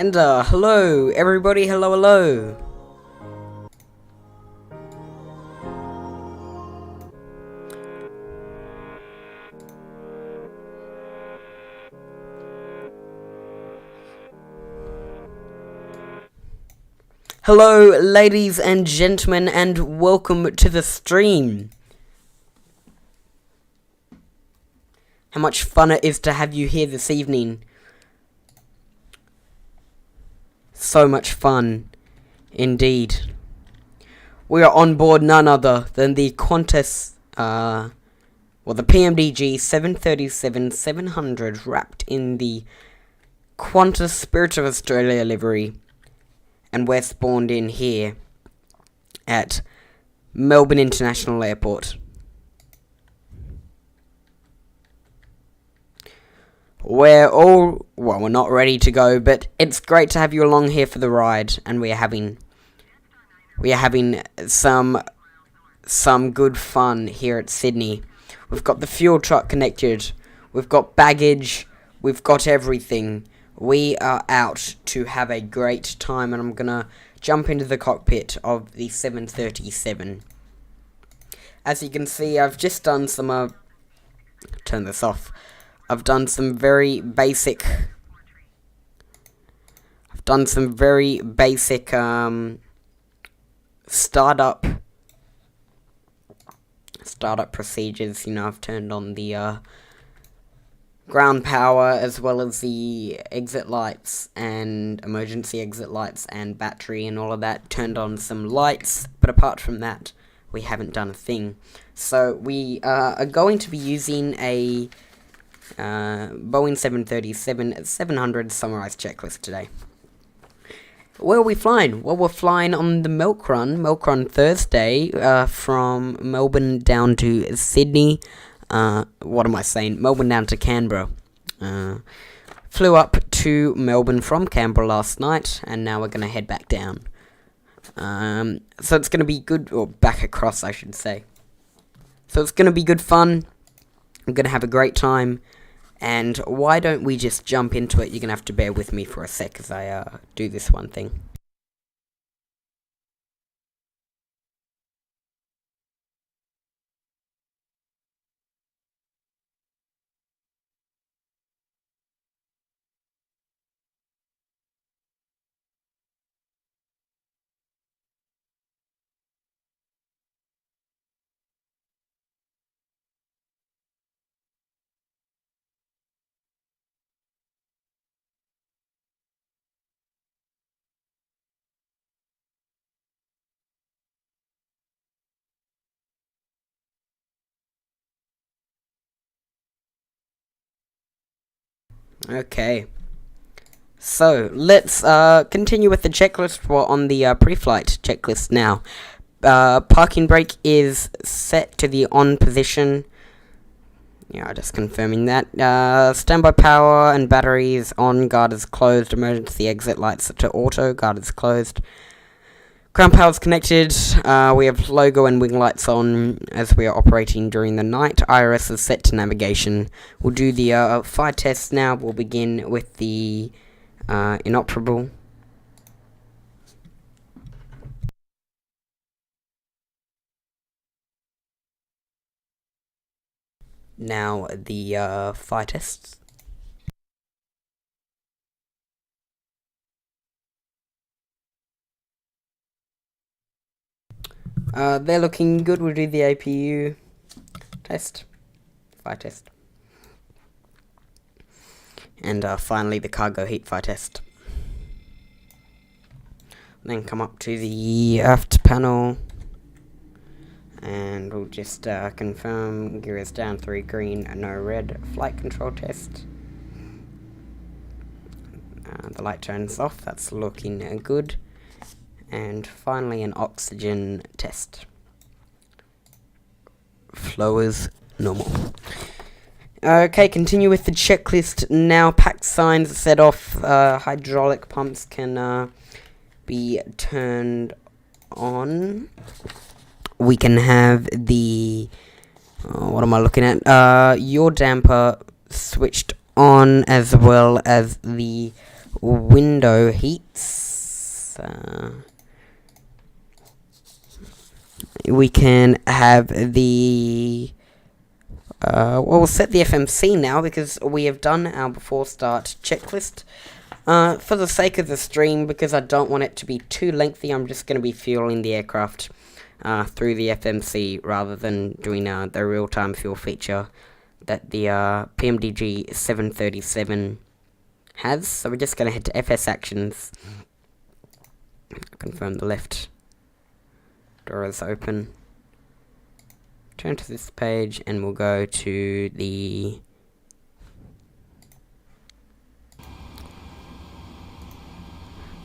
And hello everybody, hello. Hello ladies and gentlemen, and welcome to the stream. How much fun it is to have you here this evening. So much fun, indeed. We are on board none other than the Qantas, the PMDG 737-700 wrapped in the Qantas Spirit of Australia livery. And we're spawned in here at Melbourne International Airport. We're not ready to go, but it's great to have you along here for the ride, and we are having some good fun here at Sydney. We've got the fuel truck connected, we've got baggage, we've got everything. We are out to have a great time, and I'm gonna jump into the cockpit of the 737. As you can see, I've just done some turn this off. I've done some very basic startup procedures. I've turned on the ground power as well as the exit lights and emergency exit lights and battery and all of that. Turned on some lights, but apart from that, we haven't done a thing. So we are going to be using a Boeing 737-700 summarized checklist today. Where are we flying? Well, we're flying on the Milkrun Thursday, from Melbourne down to Sydney. Melbourne down to Canberra. Flew up to Melbourne from Canberra last night, and now we're going to head back down. So it's going to be good, or back across, I should say. So it's going to be good fun. I'm going to have a great time. And why don't we just jump into it? You're going to have to bear with me for a sec as I do this one thing. Okay, so let's continue with the checklist. We're on the pre-flight checklist now. Parking brake is set to the on position. Yeah, just confirming that. Standby power and batteries on, guard is closed, emergency exit lights to auto, guard is closed. Ground power is connected. We have logo and wing lights on as we are operating during the night. IRS is set to navigation. We'll do the fire test now. We'll begin with the inoperable. Now the fire tests. They're looking good. We'll do the APU test, fire test, and finally the cargo heat fire test. Then come up to the aft panel, and we'll just confirm gear is down, 3 green, no red. Flight control test. The light turns off. That's looking good. And finally an oxygen test. Flow is normal. Okay, continue with the checklist now. Pack signs set off. Hydraulic pumps can be turned on. We can have the... what am I looking at? Yaw damper switched on, as well as the window heats. We can have the well, we'll set the FMC now because we have done our before start checklist. For the sake of the stream, because I don't want it to be too lengthy, I'm just going to be fueling the aircraft through the FMC rather than doing the real-time fuel feature that the PMDG 737 has. So we're just going to head to FS Actions. Confirm the left door is open. Turn to this page and we'll go to the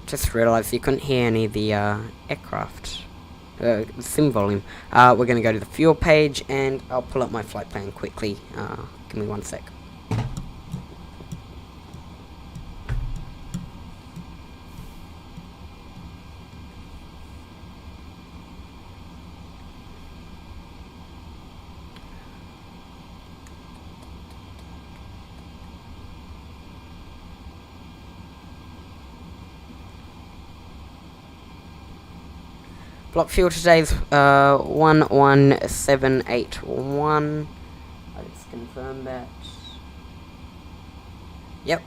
just realised you couldn't hear any of the aircraft sim volume. We're going to go to the fuel page and I'll pull up my flight plan quickly. Give me 1 sec. Block fuel today's 11781. I'll just confirm that. Yep,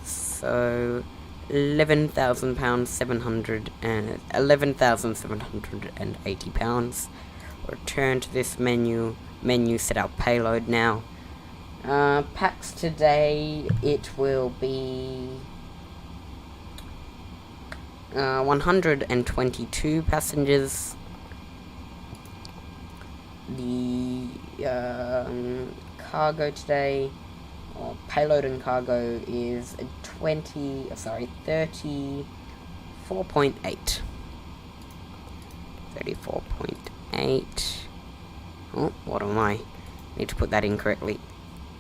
so £11,000, 700 and £11,780. Return to this menu, set our payload now. Packs today, it will be 122 passengers. The cargo today, or payload and cargo, is 34.8. 34.8. Oh, what am I? Need to put that in correctly.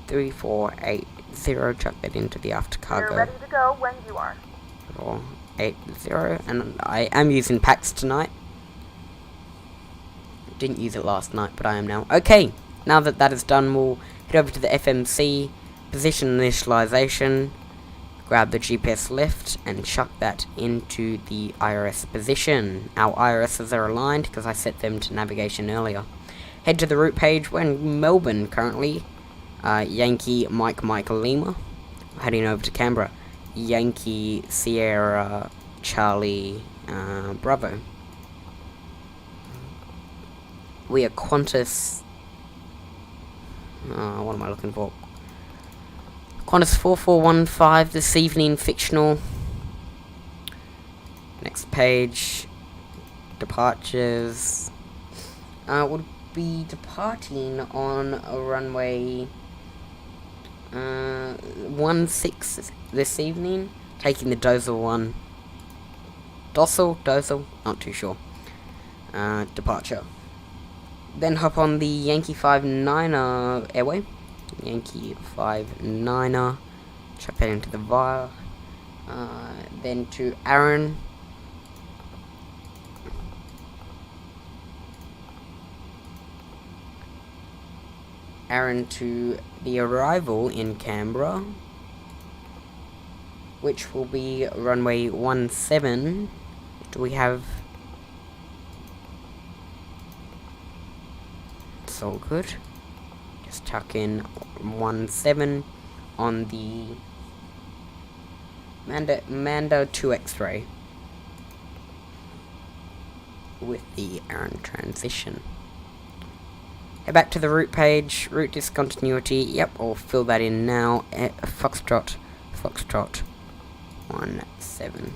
3480. Chuck that into the after cargo. You're ready to go when you are. 480, and I am using packs tonight. Didn't use it last night, but I am now. Okay, now that that is done, we'll head over to the FMC, position initialization, grab the GPS left, and chuck that into the IRS position. Our IRSs are aligned because I set them to navigation earlier. Head to the route page. We're in Melbourne currently. Yankee Mike Lima. Heading over to Canberra. Yankee Sierra Charlie Bravo. We are Qantas. What am I looking for? Qantas 4415 this evening, fictional. Next page. Departures. Would be departing on a runway 16 this evening, taking the Dozel one. Dozel, not too sure. Departure. Then hop on the Yankee 59er airway. Yankee 59er. Chuck that into the VIA. Then to Aaron. To the arrival in Canberra, which will be runway 17. Do we have? It's all good. Just tuck in 17 on the Mando 2 X-ray with the Aaron transition. Head back to the route page, route discontinuity. Yep, I'll fill that in now. Foxtrot 17.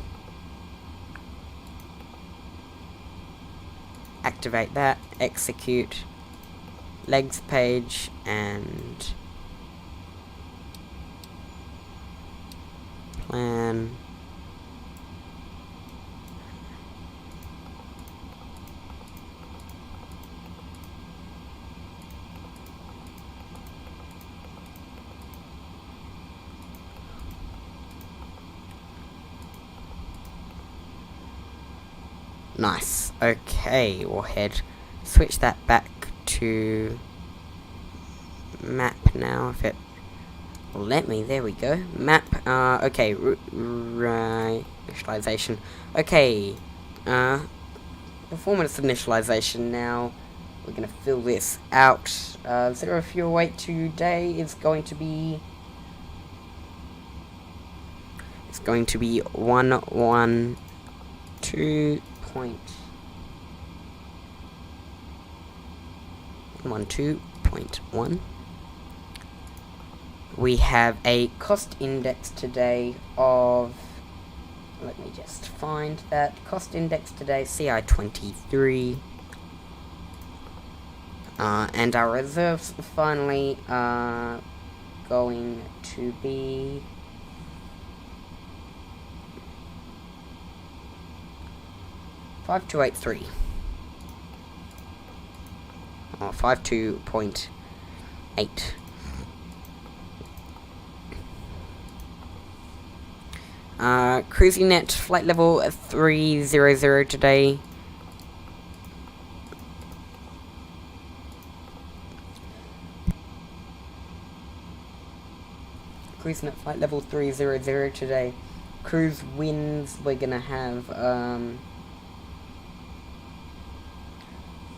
Activate that, execute, legs page, and plan. Nice. Okay, we'll switch that back to map now, if it will let me. There we go. Map, Okay, right, initialization. Okay, performance initialization now. We're gonna fill this out. Zero fuel weight today is going to be... It's going to be 112.1. We have a cost index today of... Let me just find that. Cost index today, CI23. And our reserves finally are going to be... 5283. Or 52.8. Cruising net flight level 300 today. Cruising at flight level 300 today. Cruise winds, we're gonna have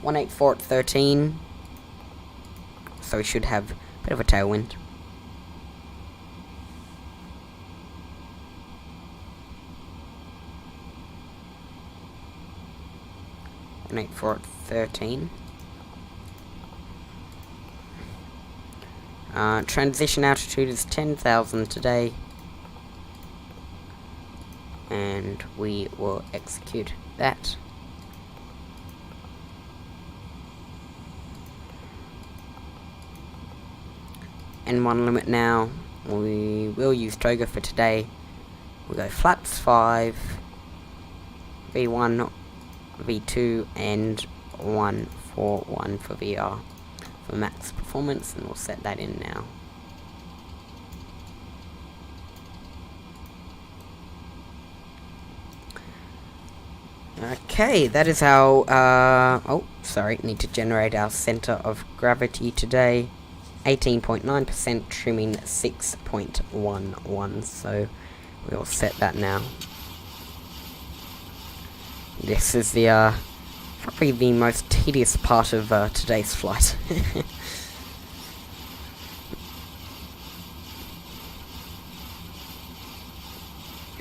184 at 13. So we should have a bit of a tailwind. And 84 at 13. Transition altitude is 10,000 today. And we will execute that. N1 limit now. We will use Toga for today. We'll go flaps 5, V1, V2, and 141 for VR for max performance, and we'll set that in now. Okay, that is our, oh, sorry, need to generate our center of gravity today. 18.9%, trimming 6.11, so we'll set that now. This is the, probably the most tedious part of today's flight.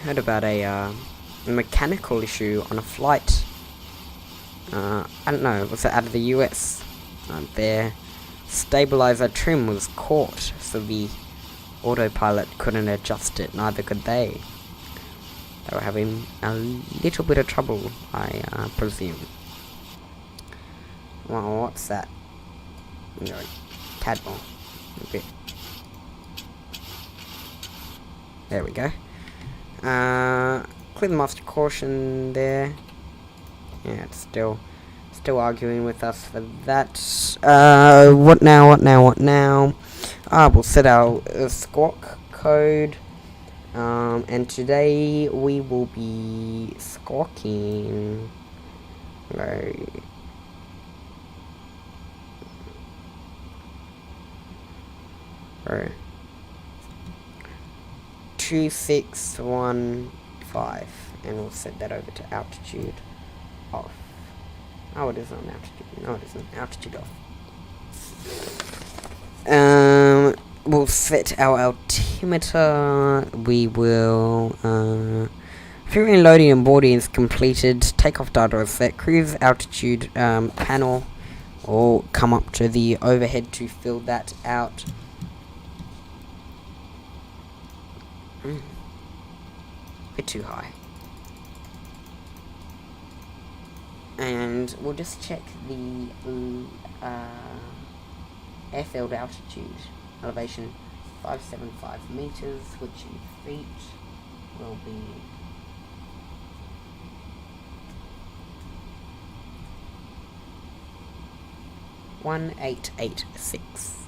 Heard about a mechanical issue on a flight. I don't know, was it out of the US? Their stabilizer trim was caught, so the autopilot couldn't adjust it, neither could they. They were having a little bit of trouble, I presume. Well, what's that? No, tadpole. Okay. There we go. Clear the master caution there. Yeah, it's still arguing with us for that. What now? We'll set our squawk code. And today we will be squawking. Right. 2615, and we'll set that over to altitude off. Oh, it is on altitude. No, it isn't. Altitude off. We'll set our altimeter. We will, fuel loading and boarding is completed. Takeoff data is set. Cruise altitude, panel. We'll come up to the overhead to fill that out. Bit too high. And we'll just check the airfield altitude. Elevation 575 meters, which in feet will be 1886.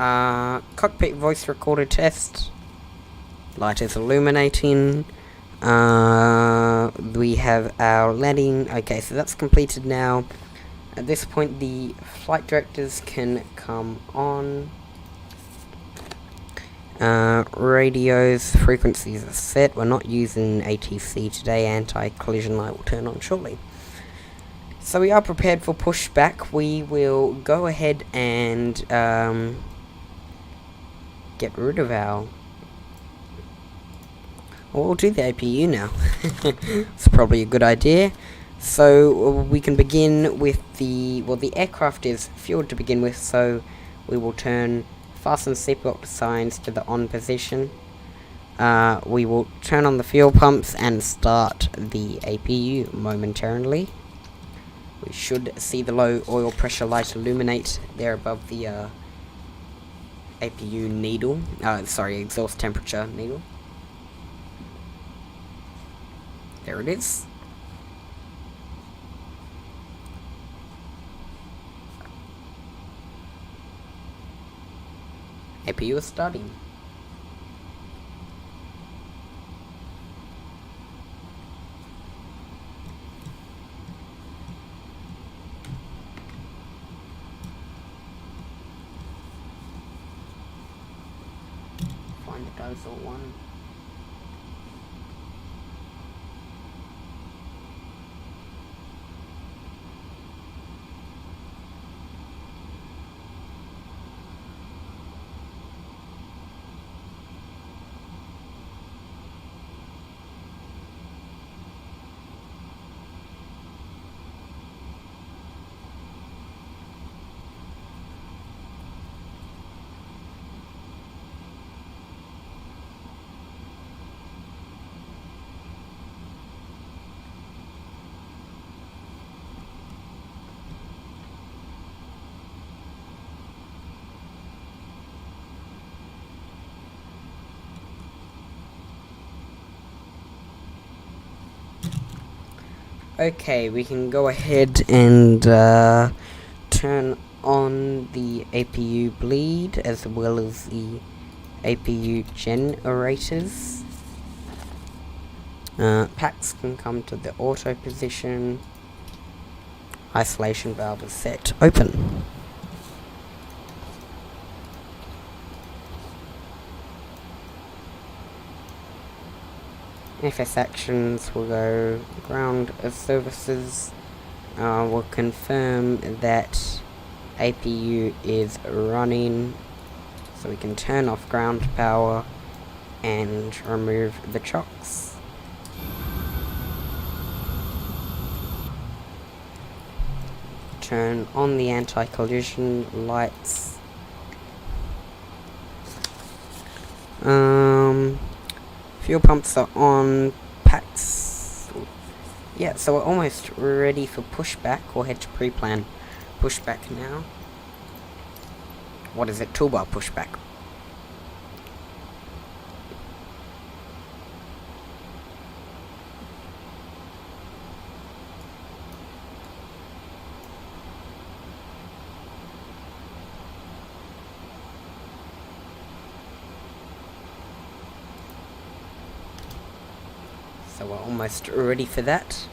Cockpit voice recorder test. Light is illuminating. We have our landing. Okay, so that's completed now. At this point, the flight directors can come on. Radios, frequencies are set. We're not using ATC today. Anti-collision light will turn on shortly. So we are prepared for pushback. We will go ahead and get rid of our... Well, we'll do the APU now. It's probably a good idea. So we can begin with the... Well, the aircraft is fueled to begin with, so we will turn fasten seatbelt signs to the on position. We will turn on the fuel pumps and start the APU momentarily. We should see the low oil pressure light illuminate there above the APU needle. Sorry, exhaust temperature needle. There it is. APU is starting. Find the dosal one. Okay, we can go ahead and turn on the APU bleed as well as the APU generators. Packs can come to the auto position. Isolation valve is set open. FS actions will go ground services. Will confirm that APU is running, so we can turn off ground power and remove the chocks. Turn on the anti-collision lights. Fuel pumps are on. Packs. Yeah, so we're almost ready for pushback. We'll head to pre-plan pushback now. What is it? Toolbar pushback. So we're almost ready for that.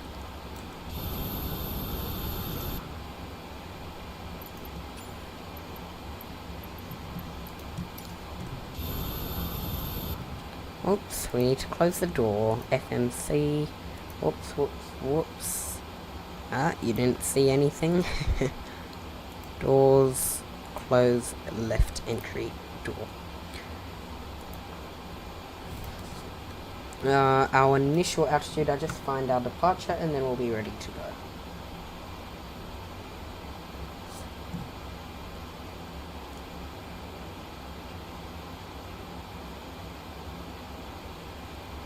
Oops, we need to close the door. FMC. Whoops, whoops, whoops. Ah, you didn't see anything. Doors, close, left entry door. Our initial altitude, I just find our departure and then we'll be ready to go.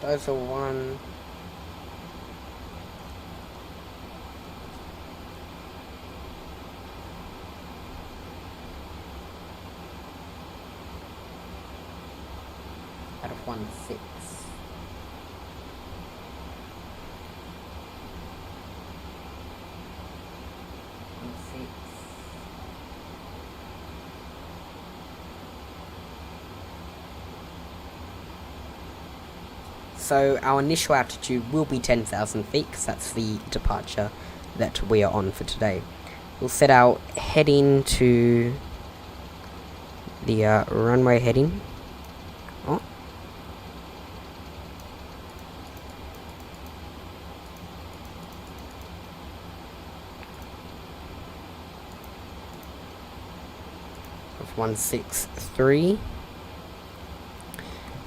Those are one. Out of 1-6. 1-6. So our initial altitude will be 10,000 feet, because that's the departure that we are on for today. We'll set our heading to the runway heading. Oh. Of 163.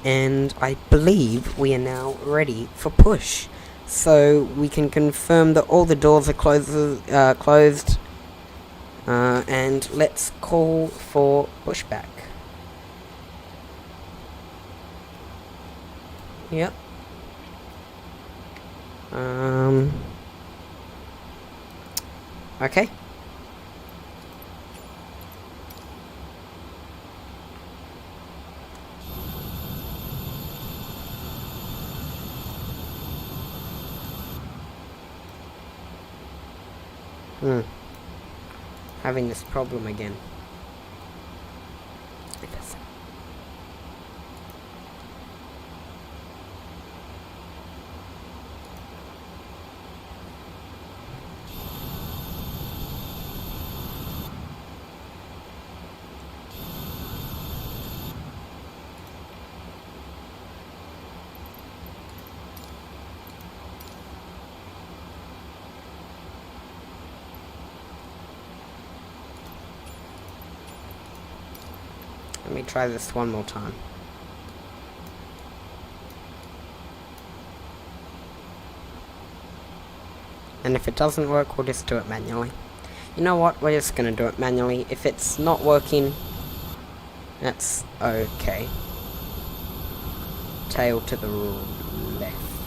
And I believe we are now ready for push. So we can confirm that all the doors are closed. And let's call for pushback. Yep. Okay. Having this problem again. Let me try this one more time. And if it doesn't work, we'll just do it manually. You know what? We're just gonna do it manually. If it's not working, that's okay. Tail to the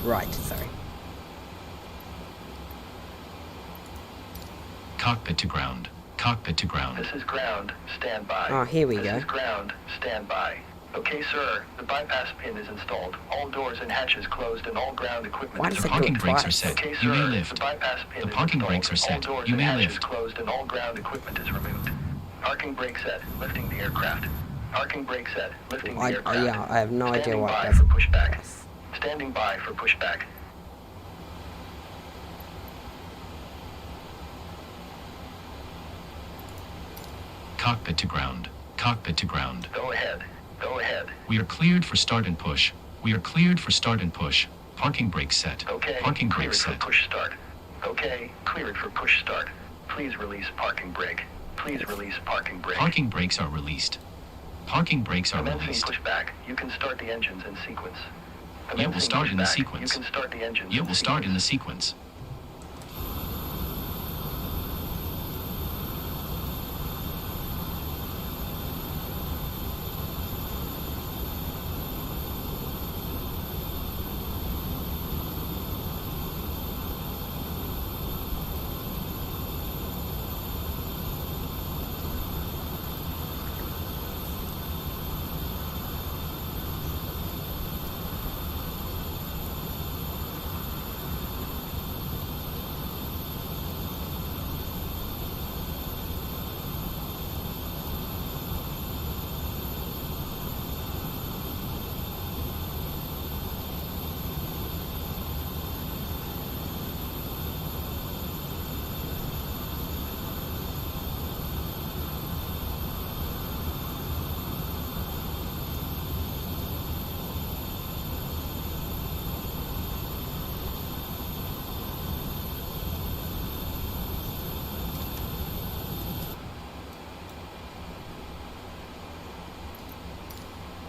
right, sorry. Cockpit to ground. Cockpit to ground. This is ground. Stand by. Oh, here we go. This is ground. Stand by. Okay, sir. The bypass pin is installed. All doors and hatches closed, and all ground equipment Why is does The it do parking it brakes are twice? set. Okay, You may sir. lift. The bypass pin The is parking installed. brakes are All set. doors You and may hatches lift. closed, and all ground equipment is removed. Parking brake set. Lifting the aircraft. Parking brake set. Lifting the aircraft. Yeah, I have no idea what Standing it by does. for pushback. Standing by for pushback. Cockpit to ground. Cockpit to ground. Go ahead. Go ahead. We are cleared for start and push. We are cleared for start and push. Parking brake set. Okay. Parking Cleared brake for set. push start. Okay. Cleared for push start. Please release parking brake. Please release parking brake. Parking brakes are released. Parking brakes are Commencing released. pushback. You can start the engines in sequence. Yeah, we'll Commencing start in the pushback. sequence. You can start the engines. Yeah, we'll start in the sequence.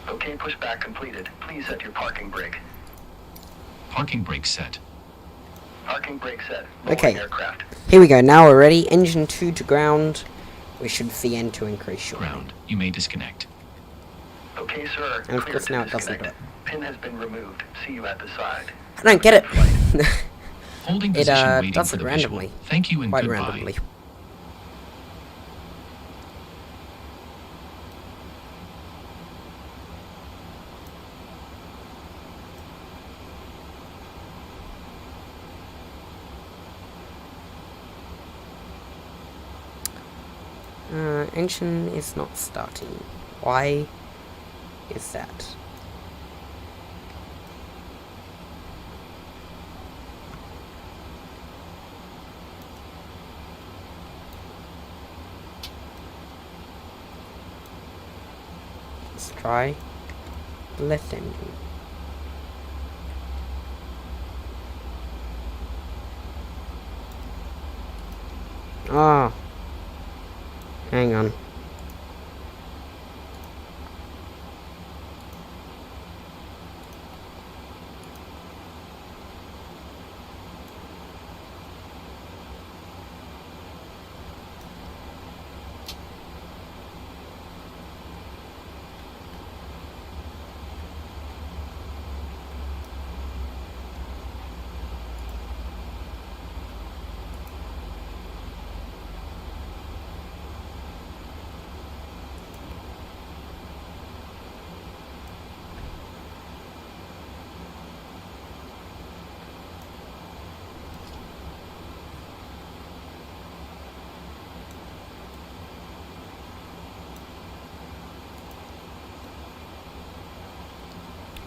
Okay, pushback completed. Please set your parking brake. Parking brake set. Parking brake set. Okay. Lowering aircraft. Here we go. Now we're ready. Engine 2 to ground. We should see N2 increase shortly. Ground. You may disconnect. Okay, sir. And of Cleared course to now it doesn't do disconnect. it. Pin has been removed. See you at the side. I don't get it. Holding It position waiting does for it the randomly. visual. Thank you and Quite goodbye. randomly. Engine is not starting. Why is that? try the left engine. Oh, hang on.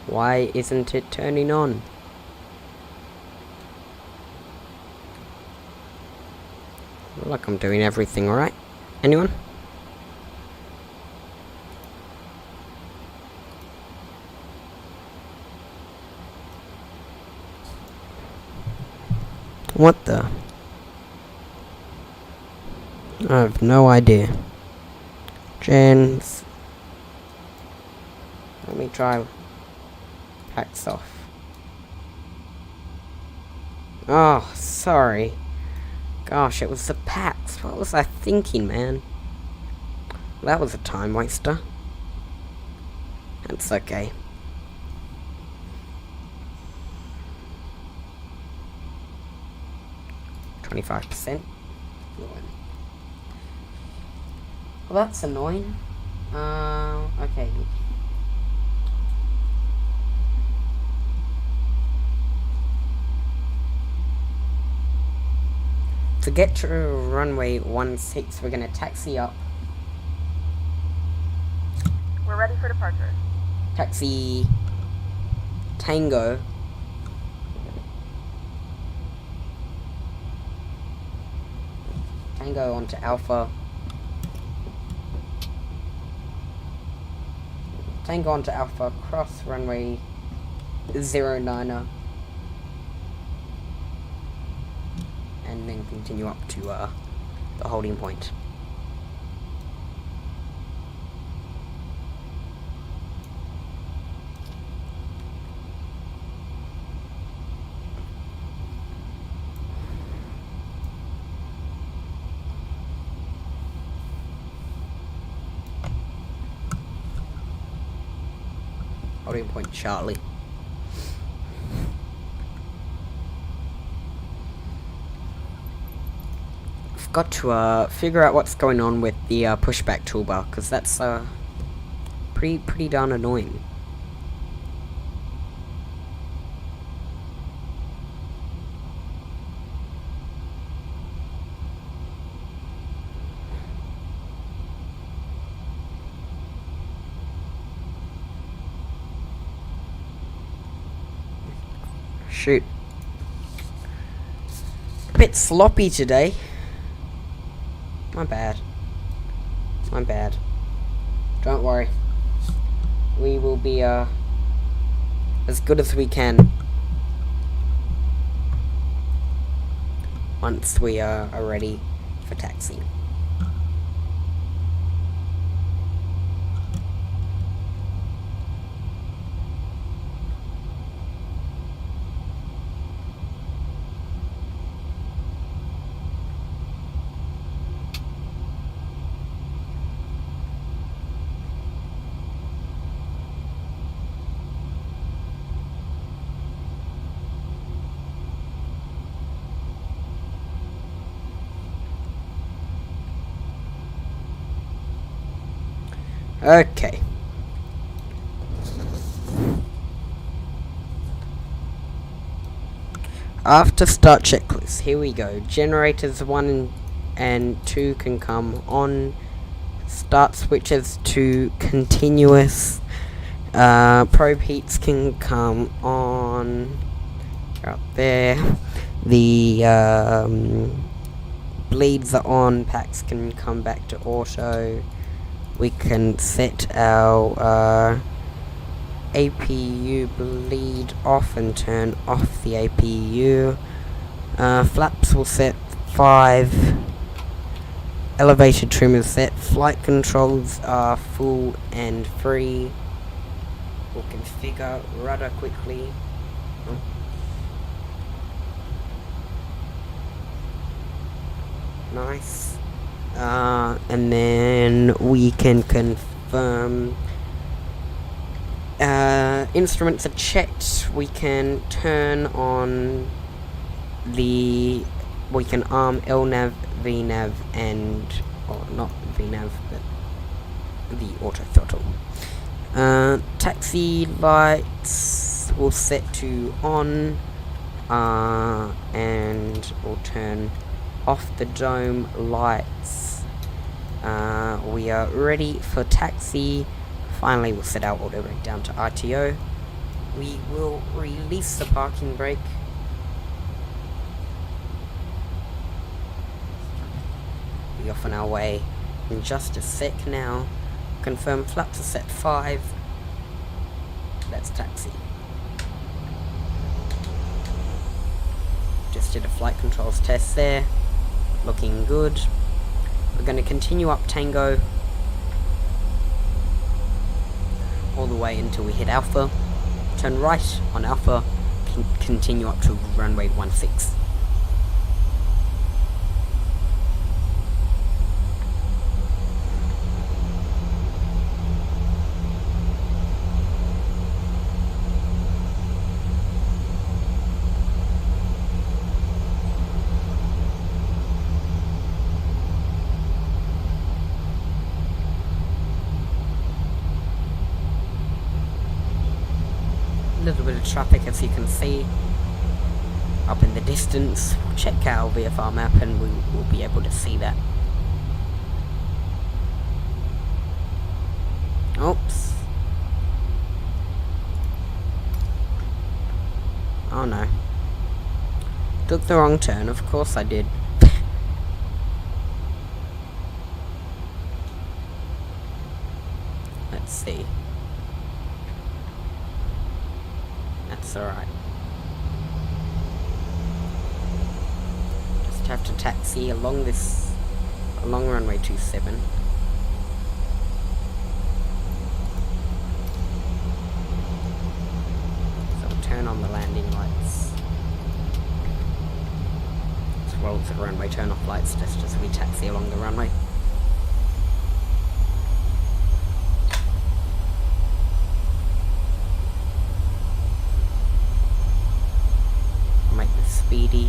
Why isn't it turning on? Like I'm doing everything alright. Anyone? What the? I have no idea. Gens. Let me try. Packs off. Oh, sorry. Gosh, it was the packs. What was I thinking, man? That was a time waster. That's okay. %. Well, that's annoying. Okay. To get to runway 16, we're gonna taxi up. We're ready for departure. Taxi Tango. Tango onto Alpha. Tango onto Alpha, cross runway 09er. And then continue up to the holding point. Holding point Charlie. Got to figure out what's going on with the pushback toolbar, because that's pretty darn annoying. Shoot. A bit sloppy today. My bad. My bad. Don't worry. We will be as good as we can once we are ready for taxiing. Okay. After start checklist, here we go. Generators 1 and 2 can come on. Start switches to continuous. Probe heats can come on. Out there. The bleeds are on. Packs can come back to auto. we can set our APU bleed off and turn off the APU. Flaps will set 5. Elevation trim is set. Flight controls are full and free. We'll configure rudder quickly. Oh. Nice. And then we can confirm instruments are checked. We can turn on we can arm LNAV, VNAV, and not VNAV, but the auto throttle. Taxi lights will set to on, and we'll turn off the dome lights. We are ready for taxi. Finally, we'll set our auto brake down to RTO. We will release the parking brake. Be off on our way in just a sec now. Confirm flaps are set 5. Let's taxi. Just did a flight controls test there. Looking good. We're going to continue up Tango all the way until we hit Alpha. Turn right on Alpha. Continue up to runway 16. Little bit of traffic, as you can see up in the distance. Check our VFR map and we will be able to see that. Oops. Oh no. Took the wrong turn, of course I did. Let's see. That's alright. Just have to taxi along runway 27. So we'll turn on the landing lights, as well as the runway turn off lights, just as we taxi along the runway. Speedy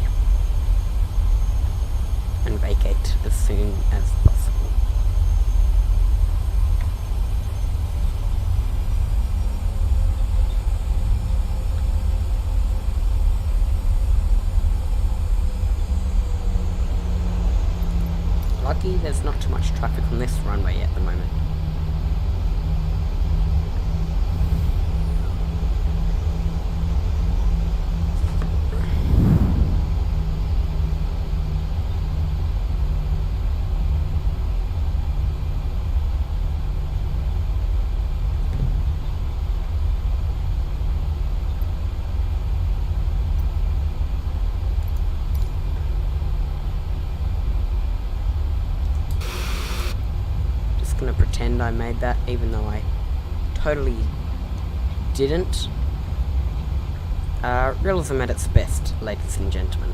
and vacate as soon as possible. Lucky there's not too much traffic on this runway at the moment. Gonna pretend I made that, even though I totally didn't. Realism at its best, ladies and gentlemen.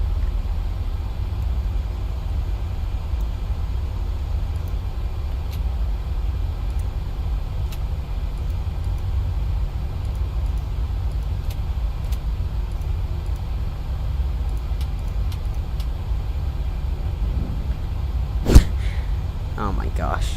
Oh my gosh.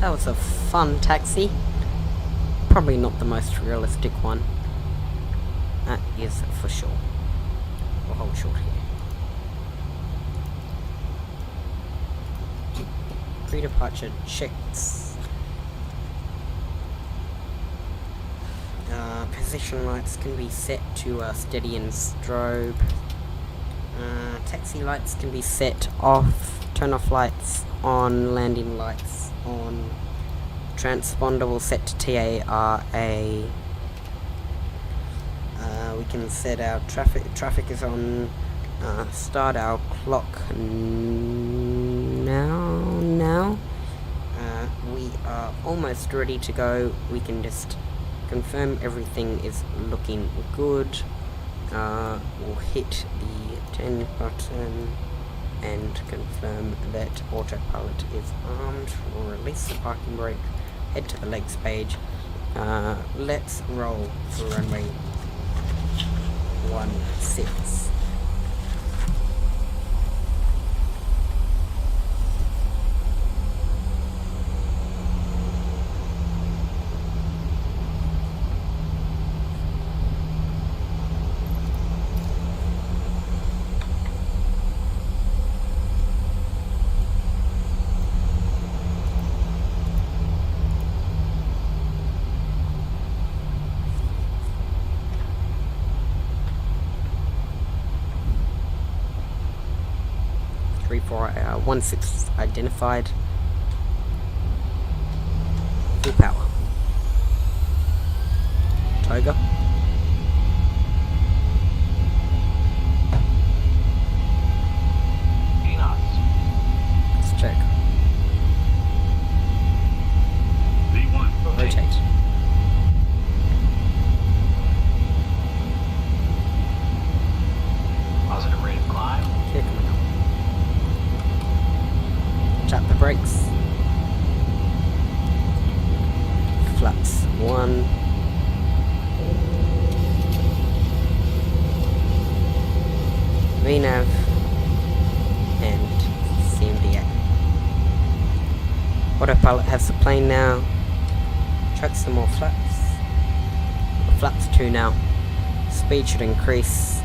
That was a fun taxi. Probably not the most realistic one. That is for sure. We'll hold short here. Pre-departure checks. Position lights can be set to steady and strobe. Taxi lights can be set off. Turn off lights on. Landing lights on. Transponder will set to TARA. We can set our traffic. Traffic is on. Start our clock now. We are almost ready to go. We can just confirm everything is looking good. We'll hit the 10 button and confirm that autopilot is armed. We'll release the parking brake, head to the legs page. Let's roll for runway 16. For 16 identified. Full power. Toga. Let's check. Rotate. Positive rate of climb. Here coming up. Tap the brakes. Flaps 1. VNAV and CMDA. Autopilot has the plane now. Track some more flaps. Flaps 2 now. Speed should increase.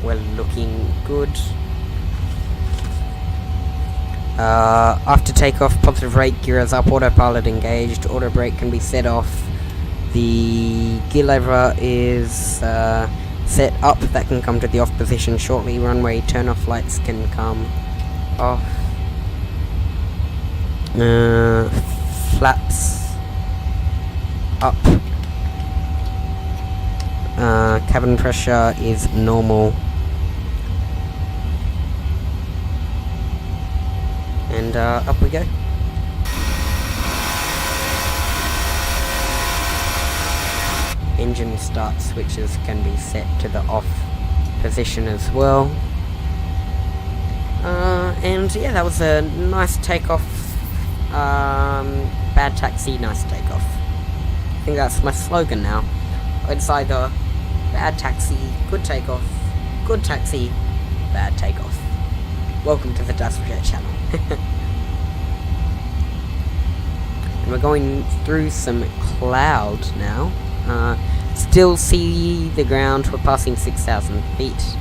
We're looking good. After takeoff, positive rate, gear is up, autopilot engaged, auto brake can be set off. The gear lever is set up, that can come to the off position shortly. Runway turn off lights can come off. Flaps up. Cabin pressure is normal. And up we go. Engine start switches can be set to the off position as well. And yeah, that was a nice takeoff. Bad taxi, nice takeoff. I think that's my slogan now. It's either bad taxi, good takeoff, good taxi, bad takeoff. Welcome to the Dazzlejet channel. And we're going through some cloud now. Still see the ground. We're passing 6,000 feet.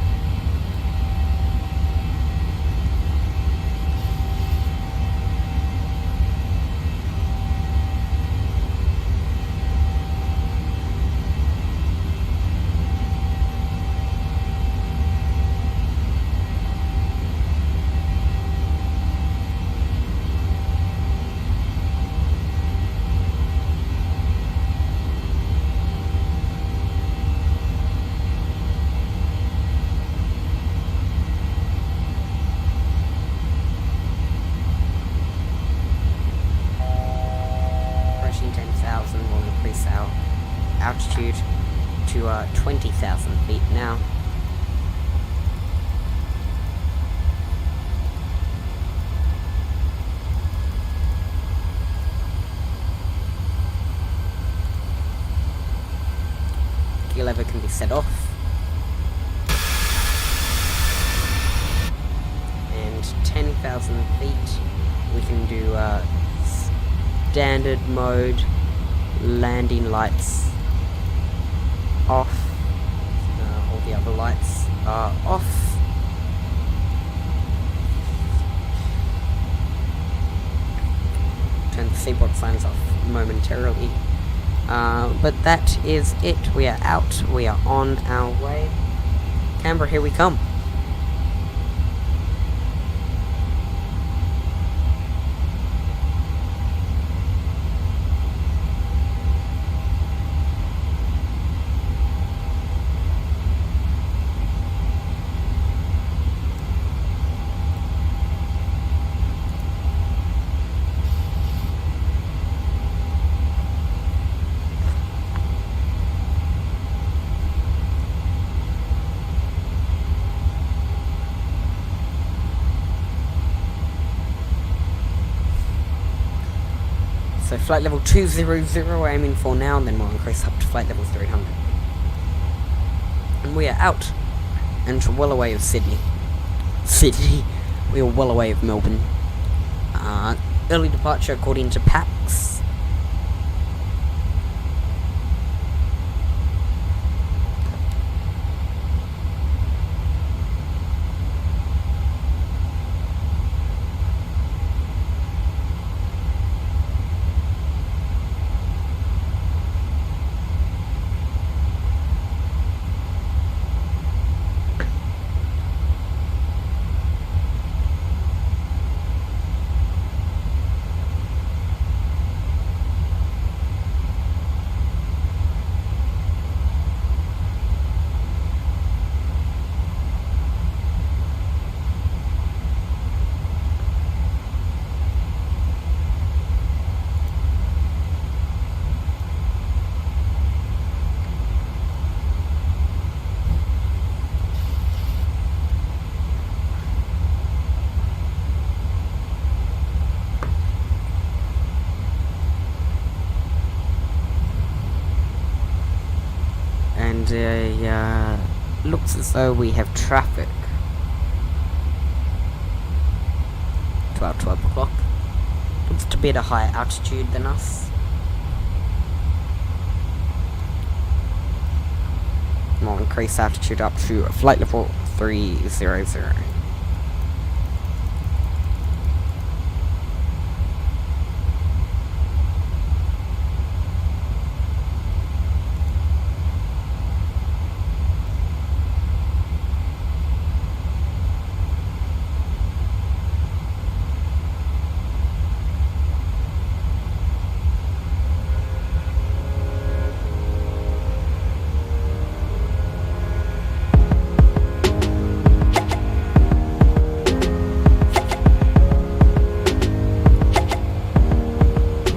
Will increase our altitude to 20,000 feet now. Gear lever can be set off. And 10,000 feet we can do standard mode, landing lights off, all the other lights are off. Turn the seatbelt signs off momentarily. But that is it. We are out. We are on our way. Canberra, here we come. So flight level 200 we're aiming for now, and then we'll increase up to flight level 300. And we are out, and well away of Sydney. We are well away of Melbourne. Early departure according to PAX. Looks as though we have traffic to our 12 o'clock. Looks to be at a higher altitude than us. We'll increase altitude up to flight level 300.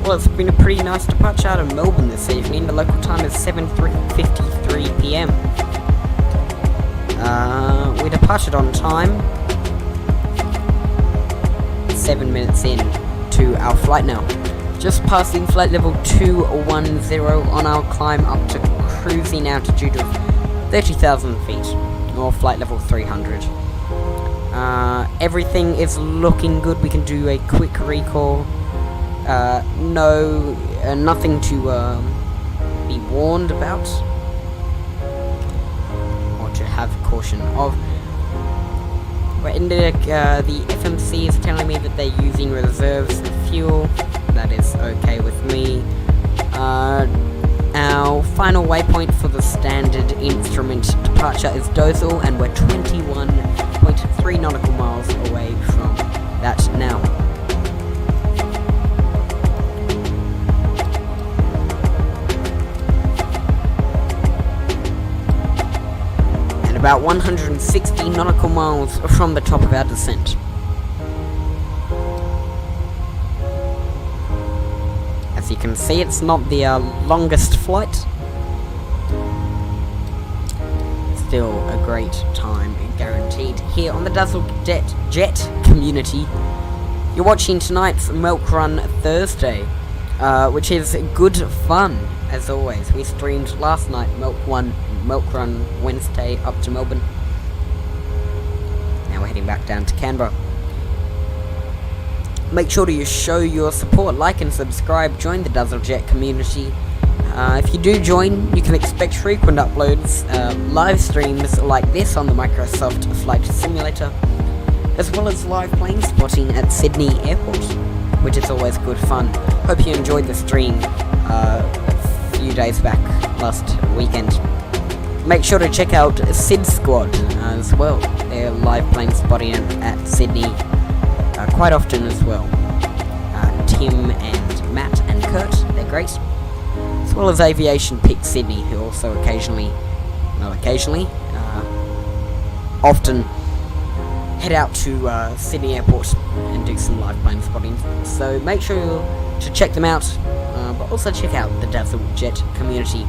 Well, it's been a pretty nice departure out of Melbourne this evening. The local time is 7:53 PM. We departed on time. 7 minutes in to our flight now. Just passing flight level 210 on our climb up to cruising altitude of 30,000 feet, or flight level 300. Everything is looking good. We can do a quick recall. Nothing to be warned about or to have caution of. Right, and the FMC is telling me that they're using reserves fuel. That is okay with me. Our final waypoint for the standard instrument departure is Dozal, and we're 21.3 nautical miles away from that now. About 160 nautical miles from the top of our descent. As you can see, it's not the longest flight. Still a great time guaranteed here on the Dazzle Jet community. You're watching tonight's Milkrun Thursday, which is good fun as always. We streamed last night Milkrun Wednesday up to Melbourne. Now we're heading back down to Canberra. Make sure to show your support, like and subscribe, join the Dazzlejet community. If you do join, you can expect frequent uploads, live streams like this on the Microsoft Flight Simulator, as well as live plane spotting at Sydney Airport, which is always good fun. Hope you enjoyed the stream a few days back, last weekend. Make sure to check out Sid Squad as well. They're live plane spotting at Sydney quite often as well. Tim and Matt and Kurt, they're great. As well as Aviation Pick Sydney, who also often head out to Sydney Airport and do some live plane spotting. So make sure to check them out, but also check out the Dazzlejet community,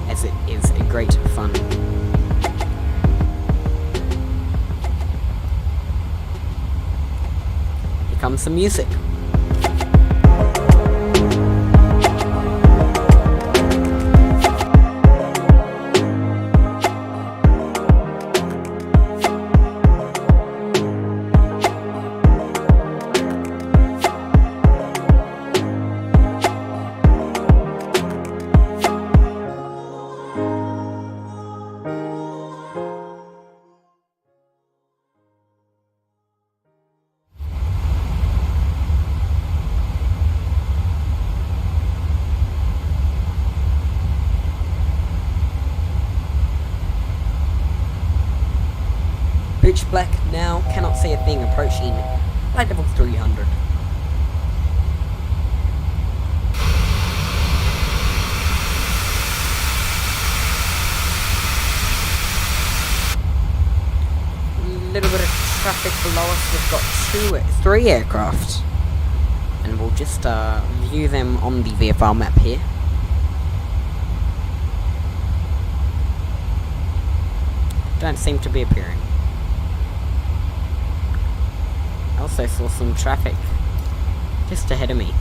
as it is a great fun. Here comes some music. Pitch black now, cannot see a thing, approaching flight level 300. Little bit of traffic below us. We've got 3 aircraft, and we'll just view them on the VFR map here. Don't seem to be appearing. I also saw some traffic just ahead of me.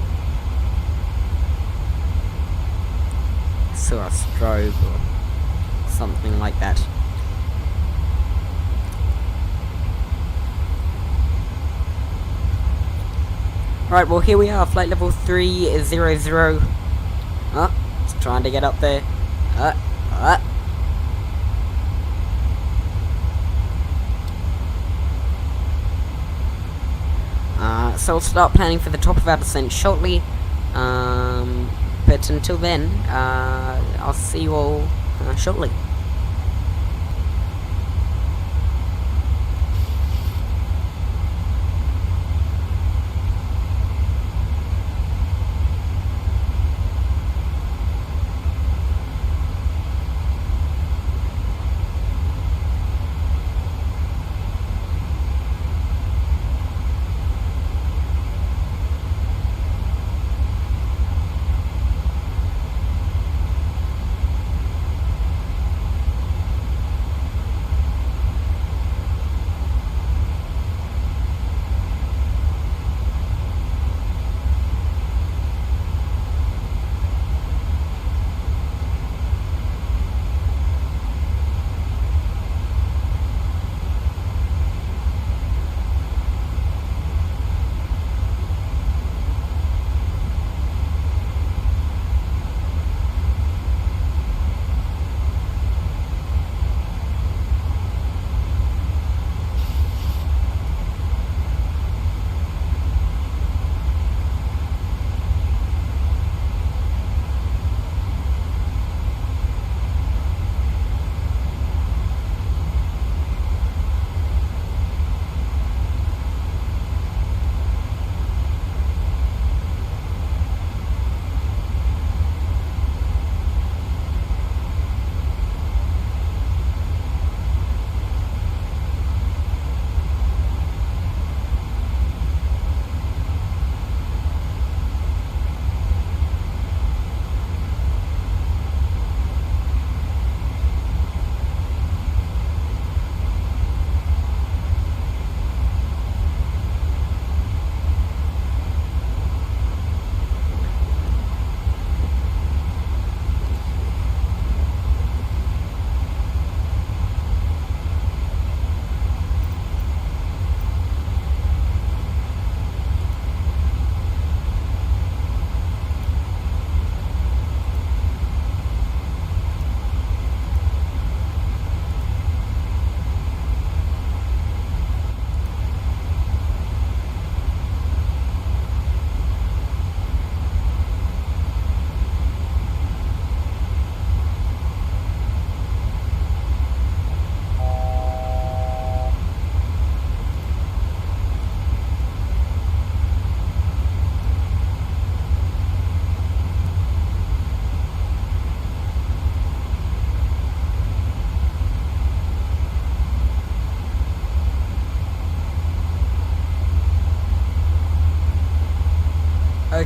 Saw a strobe or something like that. Right, well here we are, flight level 300. It's trying to get up there. So we'll start planning for the top of our descent shortly, but until then, I'll see you all shortly.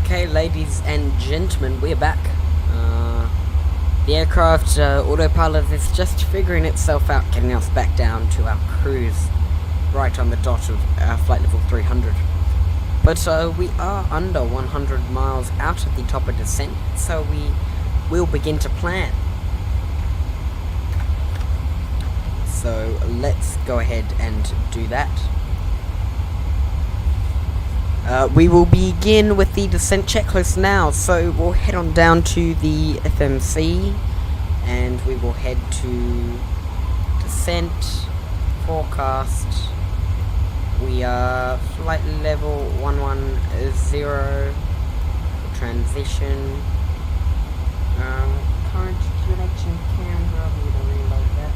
Okay, ladies and gentlemen, we're back. The aircraft autopilot is just figuring itself out, getting us back down to our cruise, right on the dot of flight level 300. But we are under 100 miles out of the top of descent, so we will begin to plan. So let's go ahead and do that. We will begin with the descent checklist now, so we'll head on down to the FMC and we will head to descent, forecast. We are flight level 110, transition, current connection camera, we don't reload that.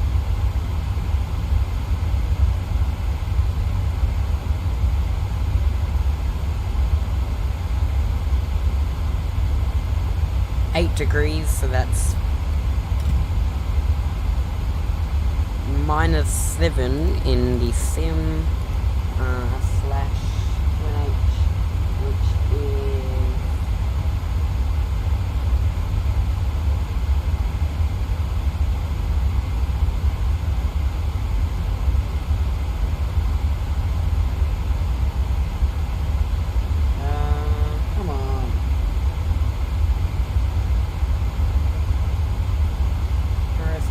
-8 degrees, so that's -7 in the sim slash QNH, which is come on. Where is it?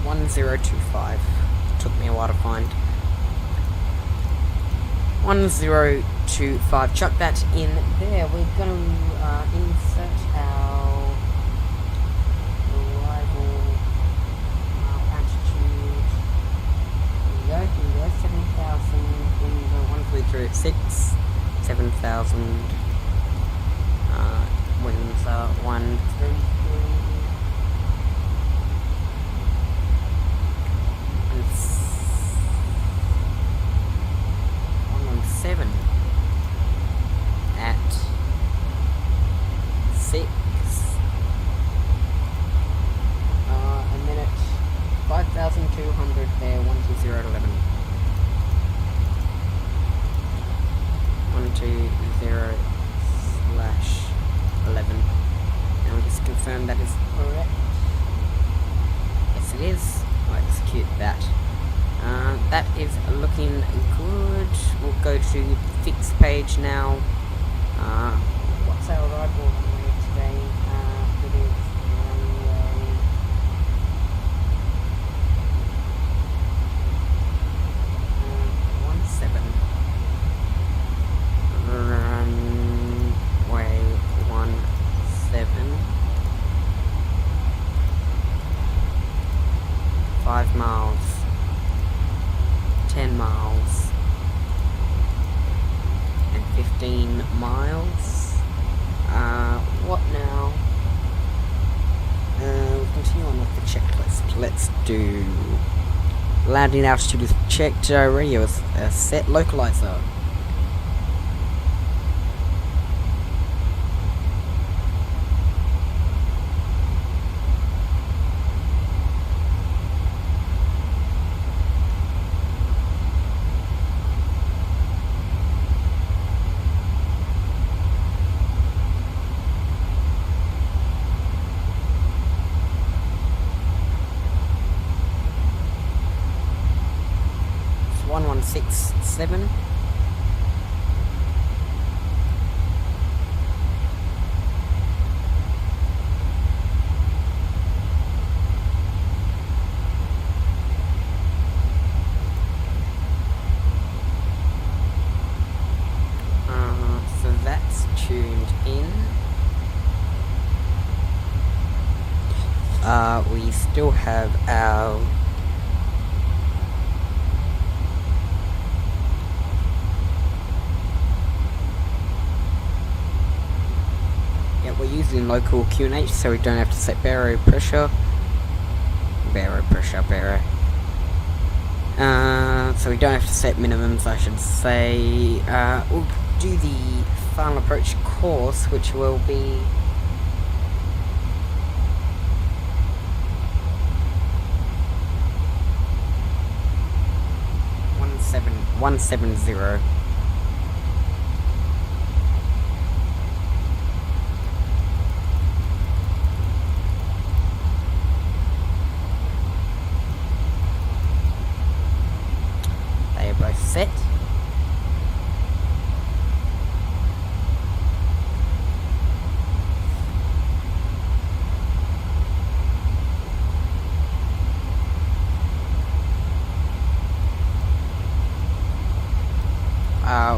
$1025. Took me a while to find. 1025. Chuck that in there. We're going to insert our arrival altitude. Here we go. 7,000. 1336. 7,000. Winds are 133. 117 at 6 a minute, 5,200 there, 120.11. 120/11. And we'll just confirm that is correct. Yes, it is. I'll execute that. That is looking good. We'll go to the fix page now. What's our arrival runway today? It is runway 17. Runway 17. 5 miles. 10 miles and 15 miles. What now? We'll continue on with the checklist. Let's do landing altitude is checked, radio is set, localizer. It's 1167. So that's tuned in. We still have our we're using local QNH, so we don't have to set baro pressure. So we don't have to set minimums, I should say. We'll do the final approach course, which will be 170. They are both set.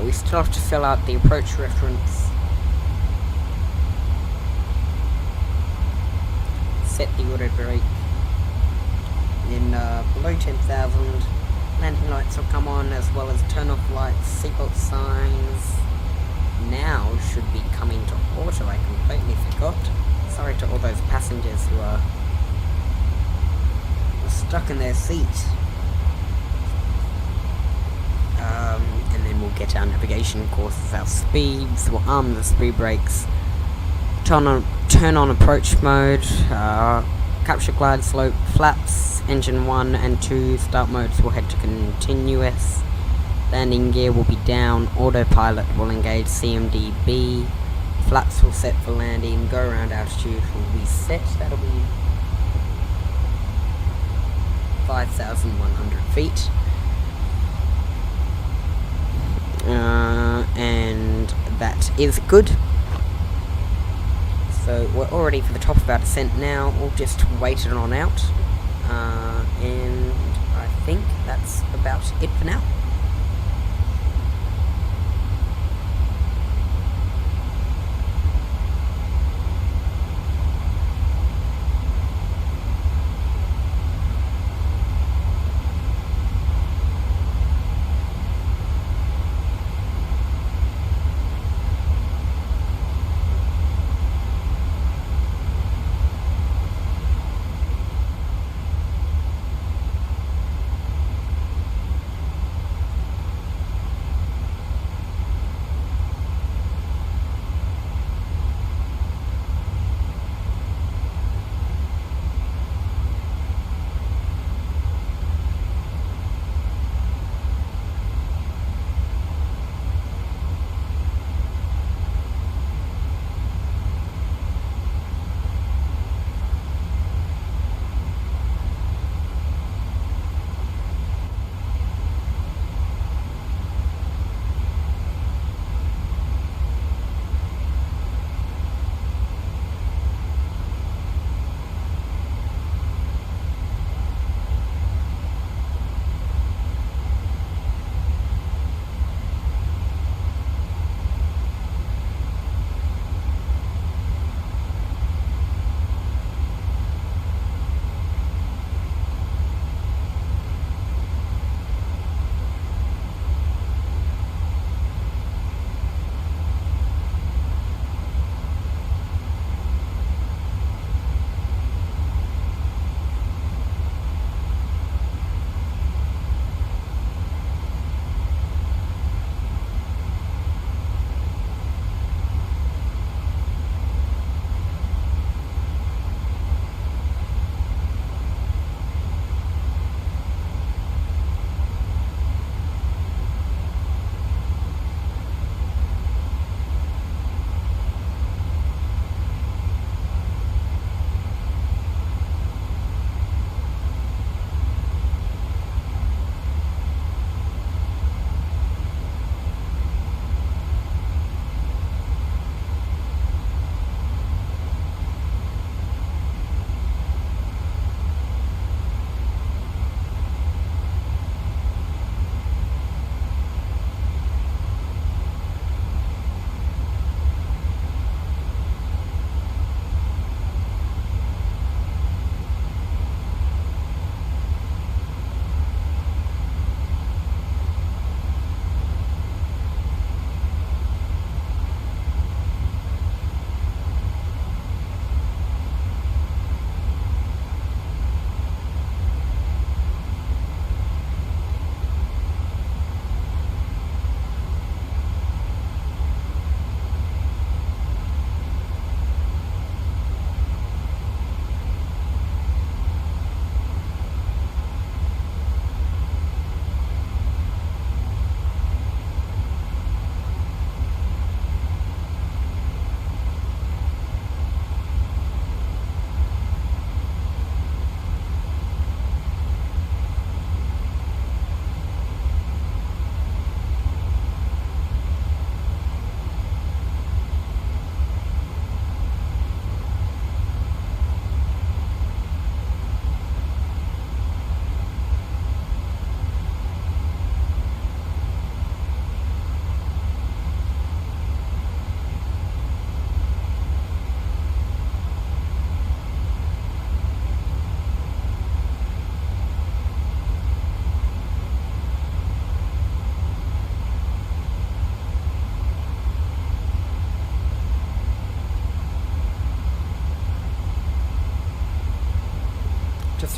We still have to fill out the approach reference, set the auto brake, then below 10,000 landing lights will come on, as well as turn off lights, seatbelt signs now should be coming to auto. I completely forgot. Sorry to all those passengers who are stuck in their seat. And then we'll get our navigation courses, our speeds, we'll arm the speed brakes, turn on approach mode, capture glide slope, flaps, engine 1 and 2, start modes will head to continuous, landing gear will be down, autopilot will engage CMDB, flaps will set for landing, go around altitude will be set, that'll be 5,100 feet. And that is good. So we're all ready for the top of our descent now. We'll just wait it on out. And I think that's about it for now.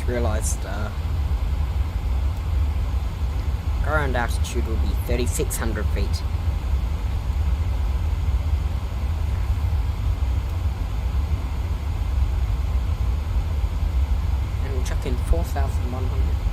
just realised ground altitude will be 3,600 feet. And we'll chuck in 4,100.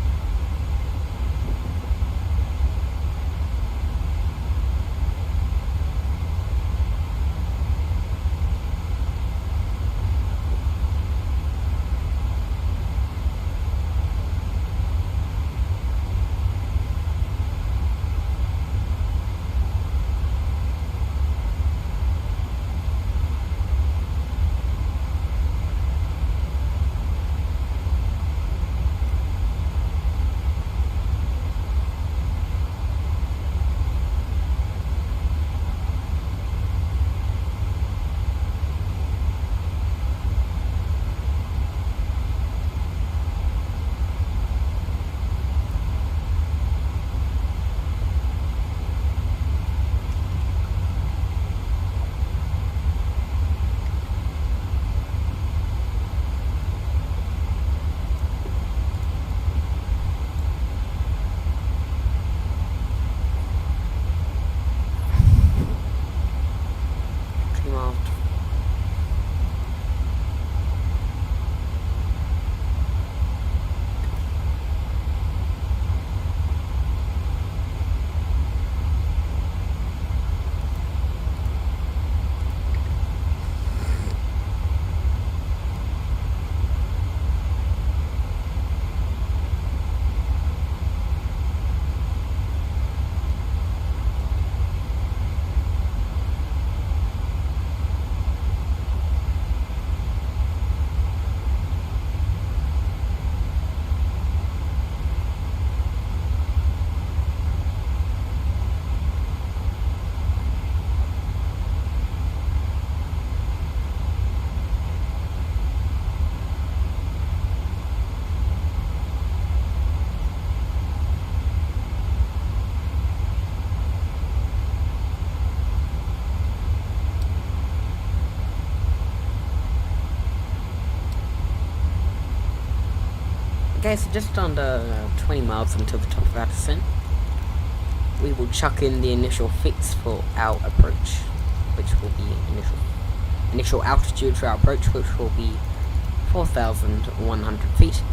Okay, so just under 20 miles until the top of our descent, we will chuck in the initial fix for our approach, which will be initial altitude for our approach, which will be 4,100 feet.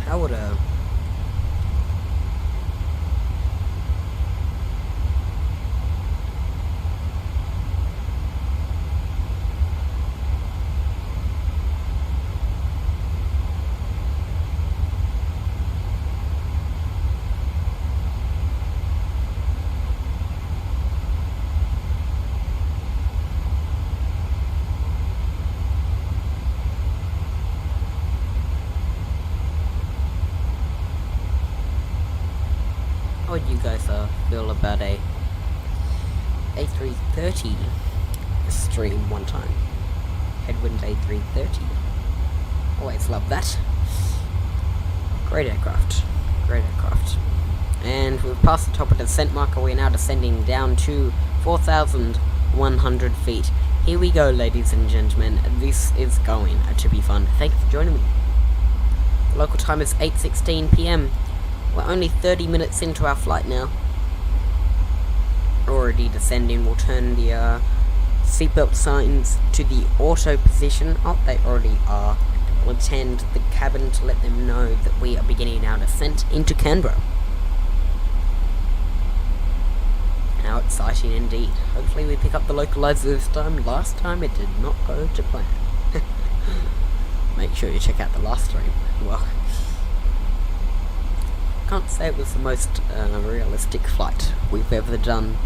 I would how would you guys feel about a A330 stream one time? Headwind A330. Always love that. Great aircraft. Great aircraft. And we've passed the top of the descent marker. We're now descending down to 4,100 feet. Here we go, ladies and gentlemen. This is going to be fun. Thank you for joining me. The local time is 8:16 p.m. We're only 30 minutes into our flight now. Already descending. We'll turn the seatbelt signs to the auto position. Oh, they already are. We'll attend the cabin to let them know that we are beginning our descent into Canberra. exciting indeed. Hopefully we pick up the localizer this time. Last time it did not go to plan. Make sure you check out the last stream. Well, can't say it was the most realistic flight we've ever done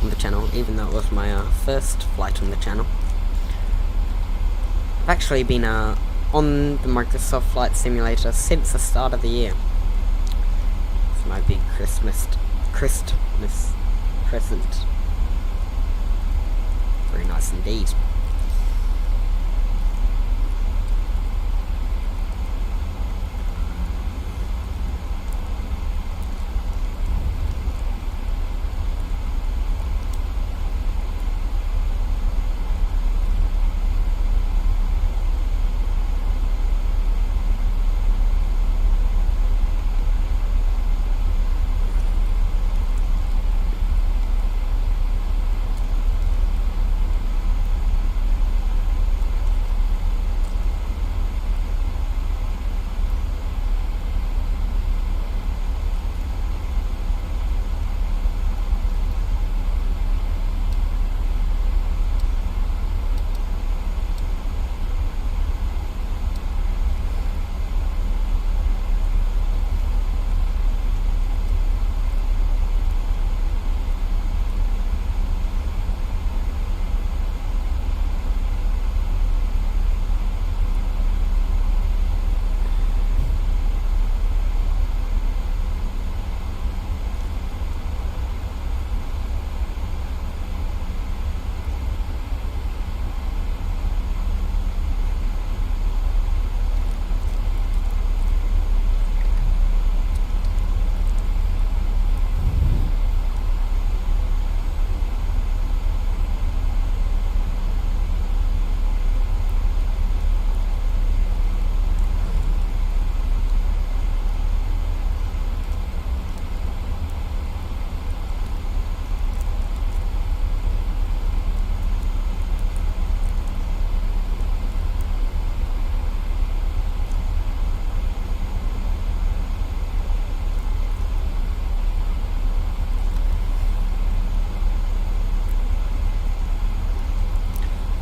on the channel, even though it was my first flight on the channel. I've actually been on the Microsoft Flight Simulator since the start of the year. It's my big Christmas present. Very nice indeed.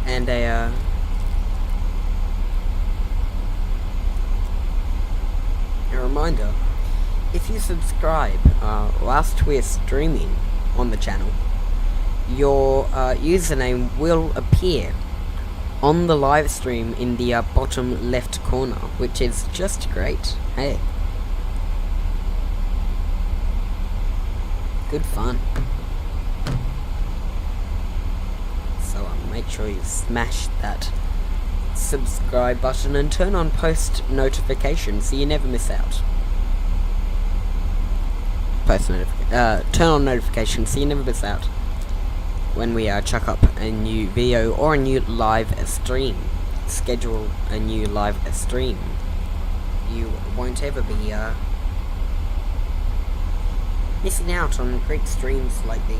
And a reminder, if you subscribe whilst we're streaming on the channel, your username will appear on the live stream in the bottom left corner, which is just great. Hey, good fun. So make sure you smash that subscribe button and turn on post notifications so you never miss out. Turn on notifications so you never miss out when we chuck up a new video or a new live stream. Schedule a new live stream. You won't ever be missing out on great streams like these.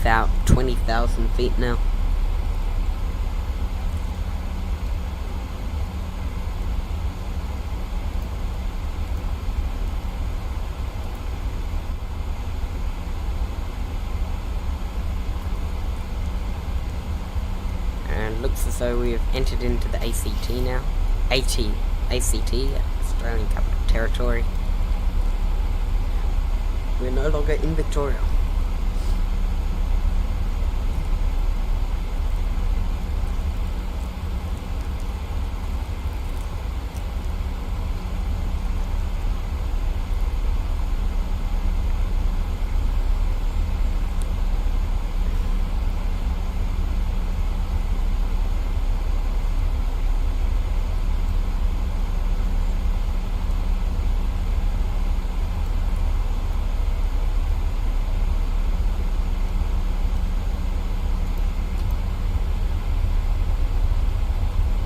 About 20,000 feet now. And looks as though we have entered into the ACT now. ACT, Australian Capital Territory. We're no longer in Victoria.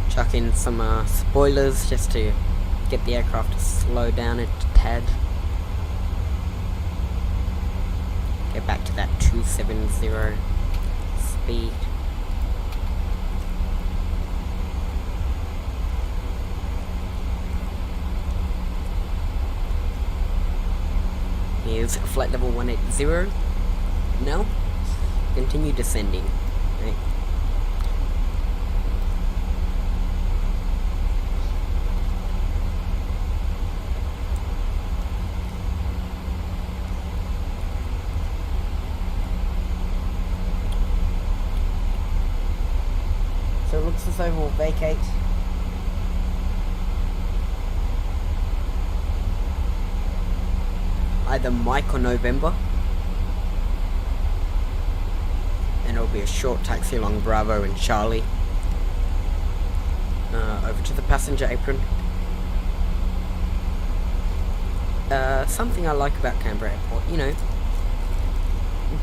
Chuck in some spoilers just to get the aircraft to slow down a tad. Get back to that 270 speed. Here's flight level 180. Now, continue descending. Right. So it looks as though we'll vacate. Either Mike or November. And it'll be a short taxi along Bravo and Charlie. Over to the passenger apron. Something I like about Canberra Airport, you know.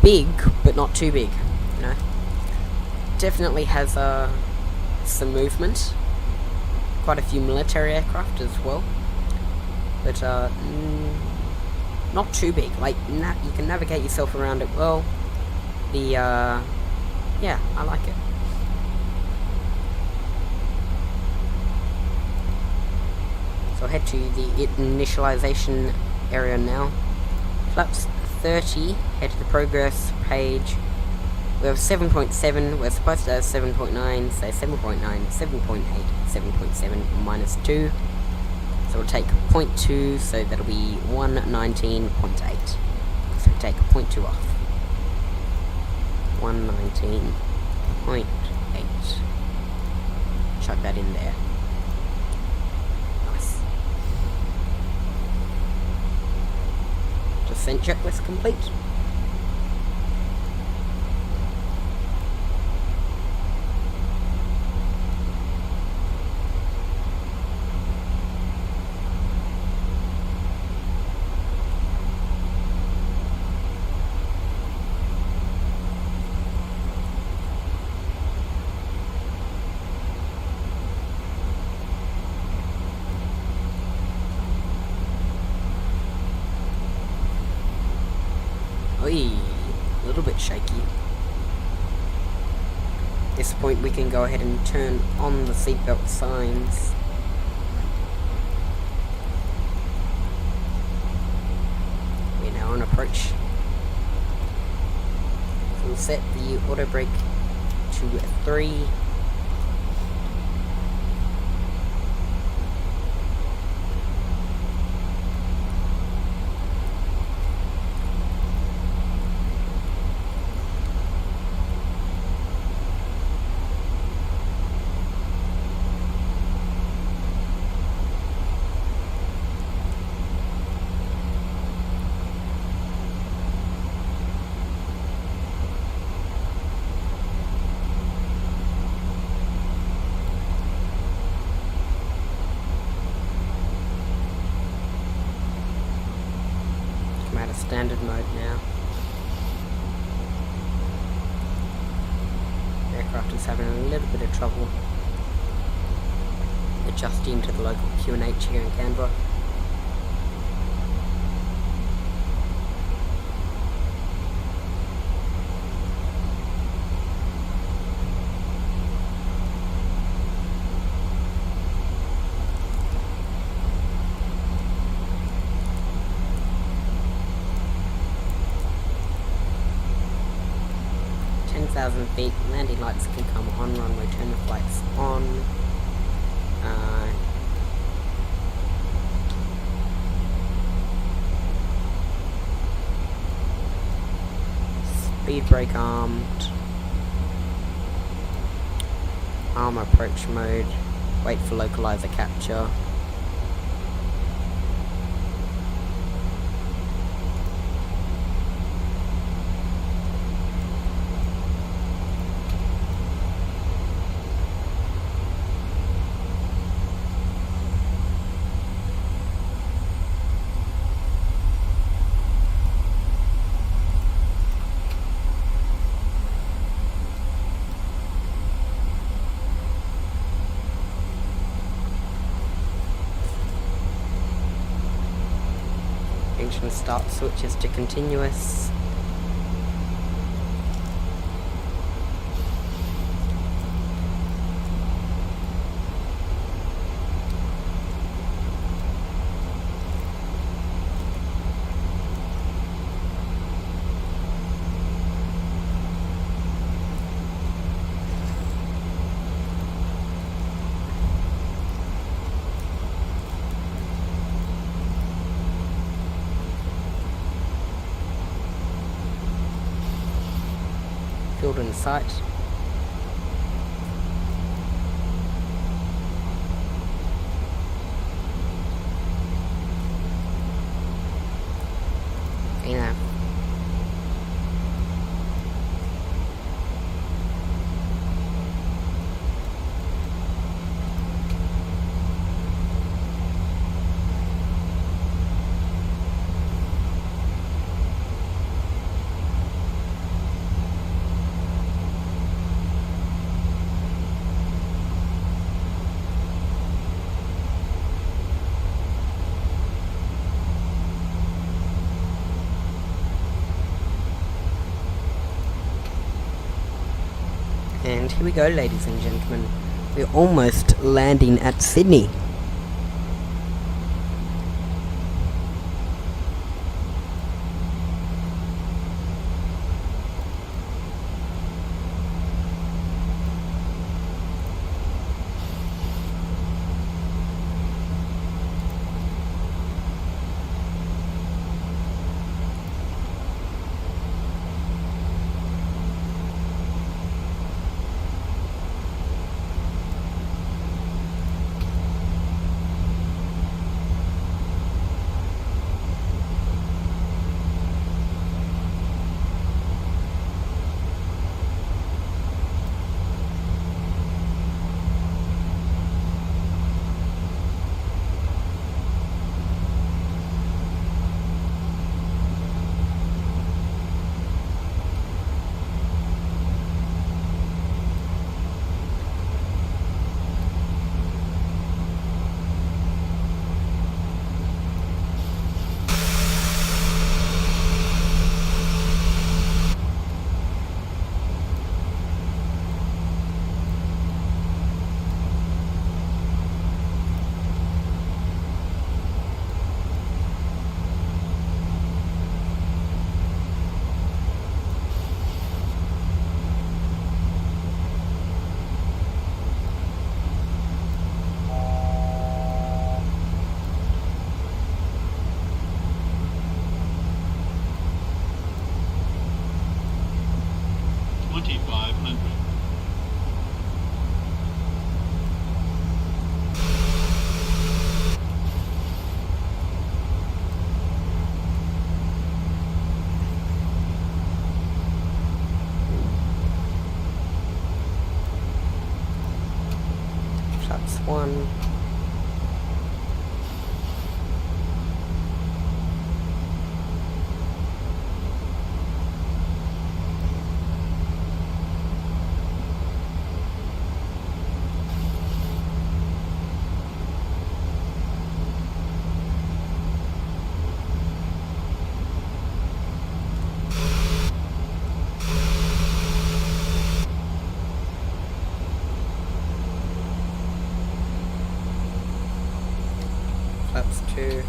Big, but not too big, you know. Definitely has some movement. Quite a few military aircraft as well. But not too big. Like you can navigate yourself around it well. Yeah, I like it. So I'll head to the initialization area now. Flaps 30. Head to the progress page. We have 7.7, we're supposed to have 7.9, so 7.9, 7.8, 7.7 minus 2. So we'll take 0.2, so that'll be 119.8. So take 0.2 off. 119.8. Chuck that in there. Nice. Descent checklist complete. Oi, a little bit shaky. At this point we can go ahead and turn on the seatbelt signs. We're now on approach. So we'll set the auto brake to 3. Standard mode now. Aircraft is having a little bit of trouble adjusting to the local QNH here in Canberra. Feet, landing lights can come on, runway turn flights on. Speed brake armed. Arm approach mode. Wait for localizer capture. Engine start switches to continuous. Field in sight. Yeah. And here we go, ladies and gentlemen. We're almost landing at Sydney. That's one. That's two.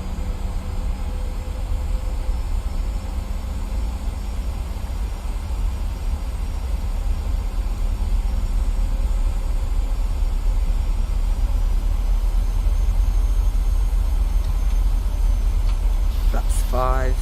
That's five.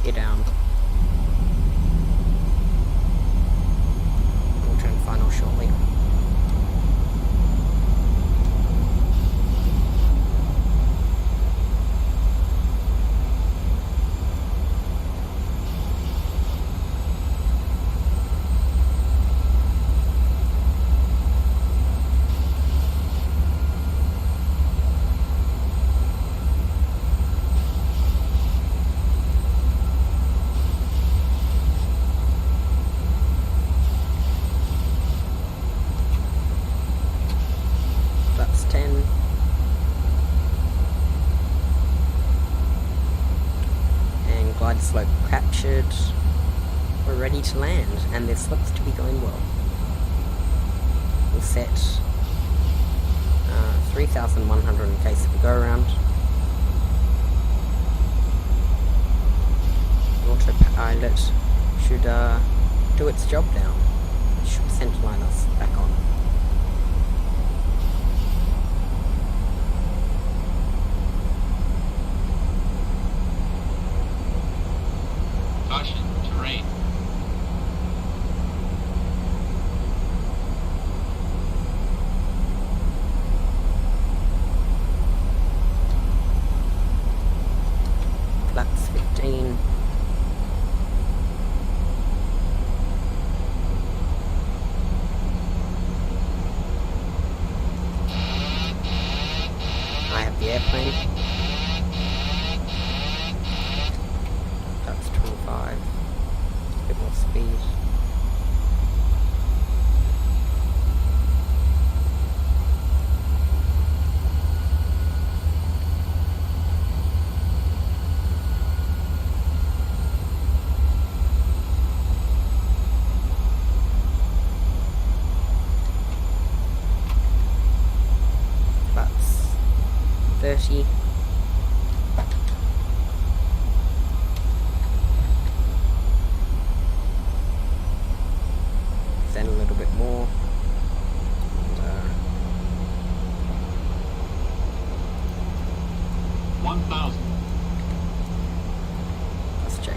You're down. We'll turn final shortly. That's 10. And glide slope captured. We're ready to land, and this looks to be going well. We'll set 3 2,100 in case of a go-around. Autopilot should do its job now. It should centerline us back on. Caution, terrain. Flux 15. I have the airplane. That's 25. A bit more speed. That's 30. Then a little bit more. And, 1,000. let's check.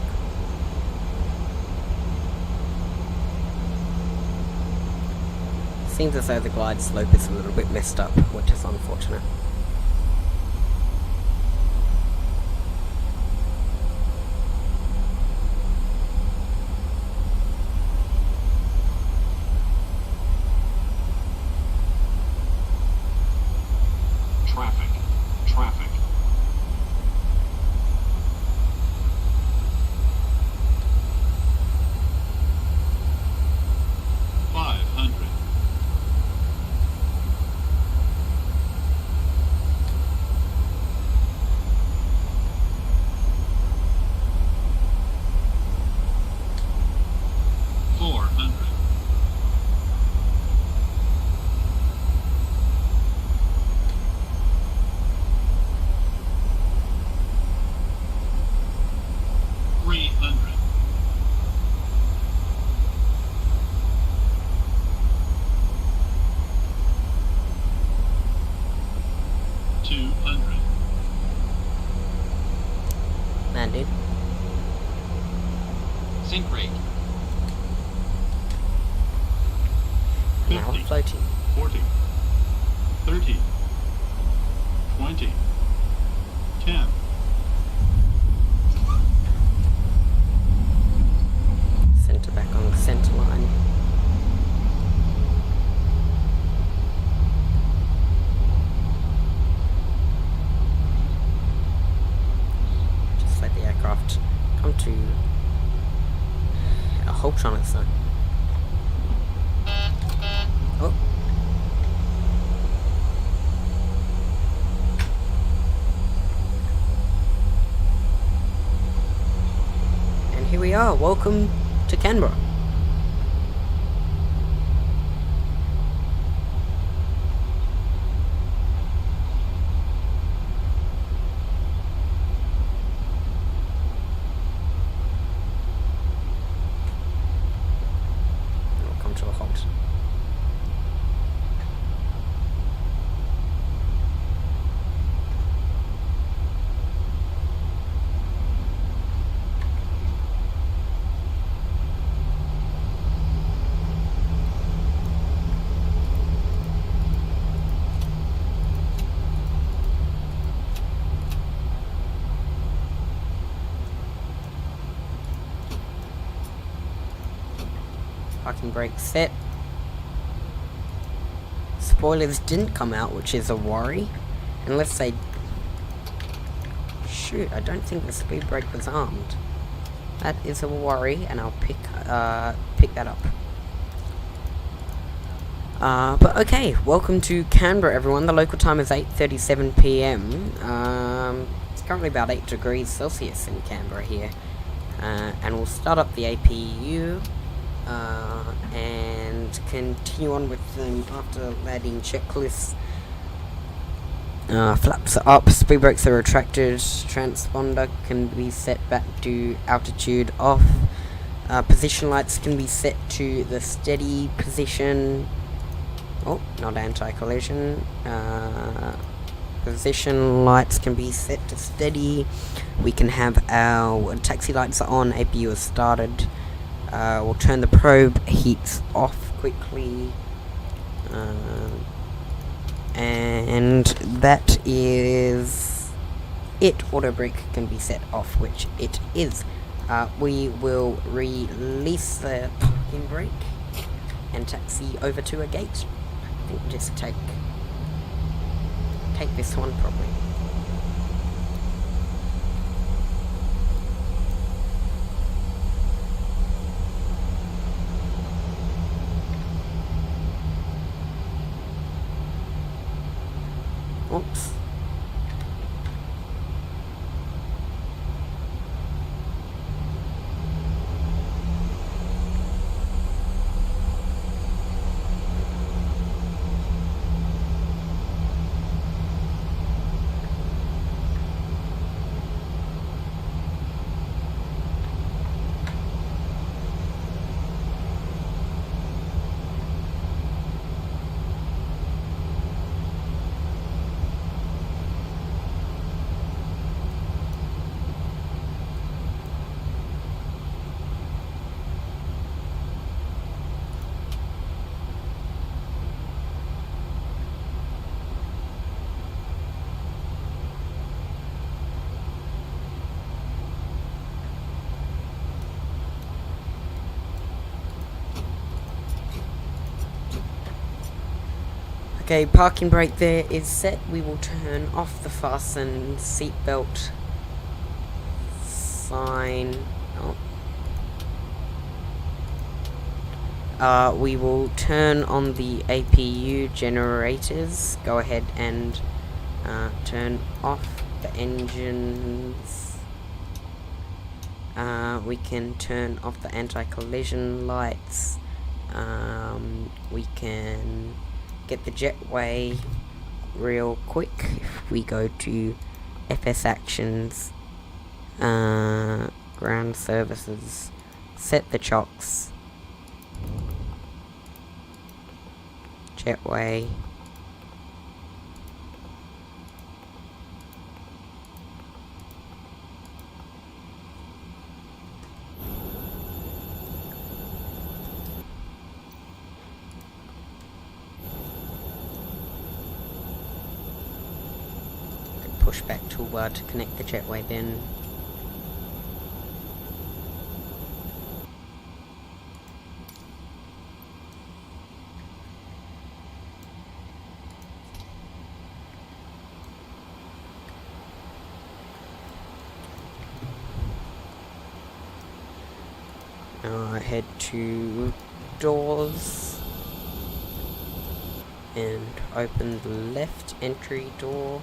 Seems as though the glide slope is a little bit messed up, which is unfortunate. Traffic. Traffic. $500. 400. 300. 200. Landed. Sink rate. Now 50. floating. 40. 30. 20. 10. Center back on the center line. Just let the aircraft come to a halt on its own. Oh. And here we are. Welcome to Canberra. And we'll come to a halt. Parking brake set. Spoilers didn't come out, which is a worry. Unless they... Shoot, I don't think the speed brake was armed. That is a worry, and I'll pick that up. But okay, welcome to Canberra, everyone. The local time is 8:37 PM. It's currently about 8 degrees Celsius in Canberra here. And we'll start up the APU. And continue on with them after adding checklists Flaps are up, speed brakes are retracted, transponder can be set back to altitude off, position lights can be set to the steady position, oh, not anti-collision, position lights can be set to steady, we can have our taxi lights are on, APU is started, we'll turn the probe heats off quickly, and that is it. Auto brake can be set off, which it is. We will release the parking brake and taxi over to a gate. I think just take this one probably. Oops. Okay, parking brake there is set. We will turn off the fasten seatbelt sign. We will turn on the APU generators. Go ahead and turn off the engines. We can turn off the anti-collision lights. We can get the jetway real quick if we go to FS Actions, ground services, set the chocks, jetway, push back toolbar to connect the jetway then. Now I head to doors and open the left entry door.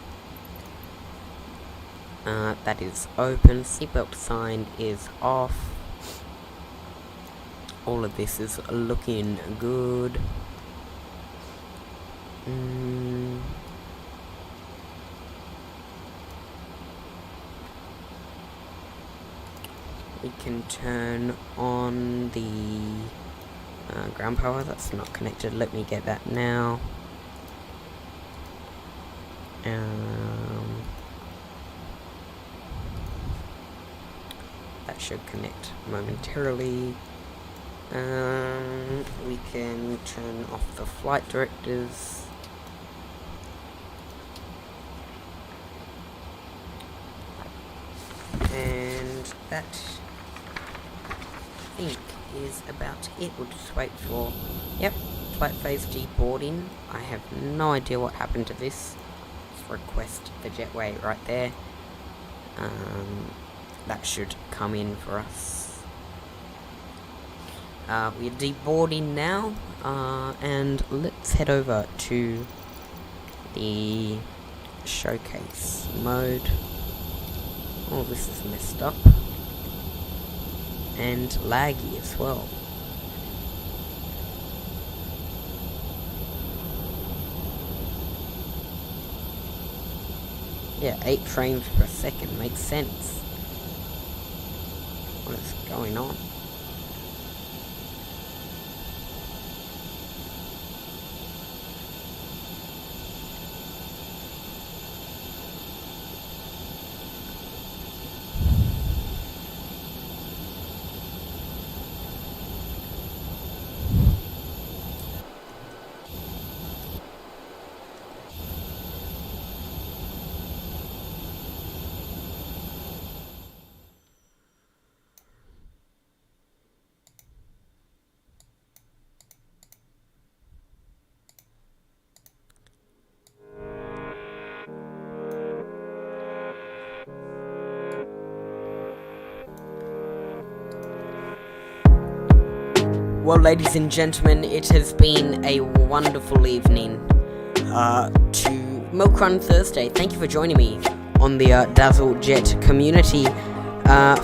That is open, seatbelt sign is off. All of this is looking good. We can turn on the ground power, that's not connected, let me get that now. That should connect momentarily. We can turn off the flight directors. And that, I think, is about it. We'll just wait for, yep, flight phase deboarding. I have no idea what happened to this. Let's request the jetway right there. That should come in for us. We're deboarding now, and let's head over to the showcase mode. Oh, this is messed up. And laggy as well. Yeah, 8 frames per second makes sense. What is going on? Well, ladies and gentlemen, it has been a wonderful evening to Milkrun Thursday. Thank you for joining me on the Dazzle Jet community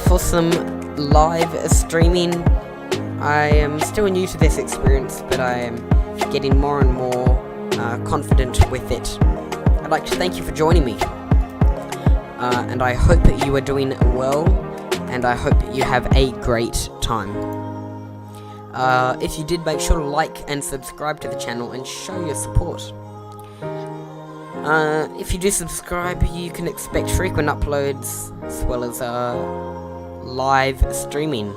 for some live streaming. I am still new to this experience, but I am getting more and more confident with it. I'd like to thank you for joining me, and I hope that you are doing well, and I hope that you have a great time. If you did, make sure to like and subscribe to the channel and show your support. If you do subscribe, you can expect frequent uploads as well as live streaming.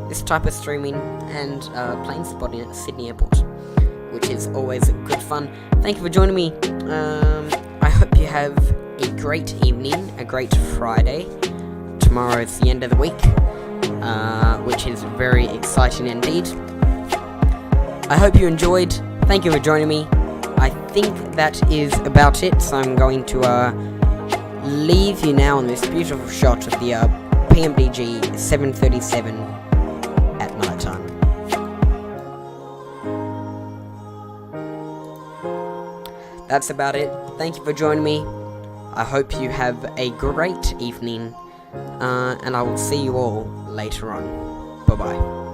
This type of streaming and plane spotting at Sydney Airport, which is always good fun. Thank you for joining me. I hope you have a great evening, a great Friday. Tomorrow is the end of the week. Which is very exciting indeed. I hope you enjoyed. Thank you for joining me. I think that is about it, so I'm going to leave you now on this beautiful shot of the PMDG 737 at night time. That's about it. Thank you for joining me. I hope you have a great evening, and I will see you all later on. Bye-bye.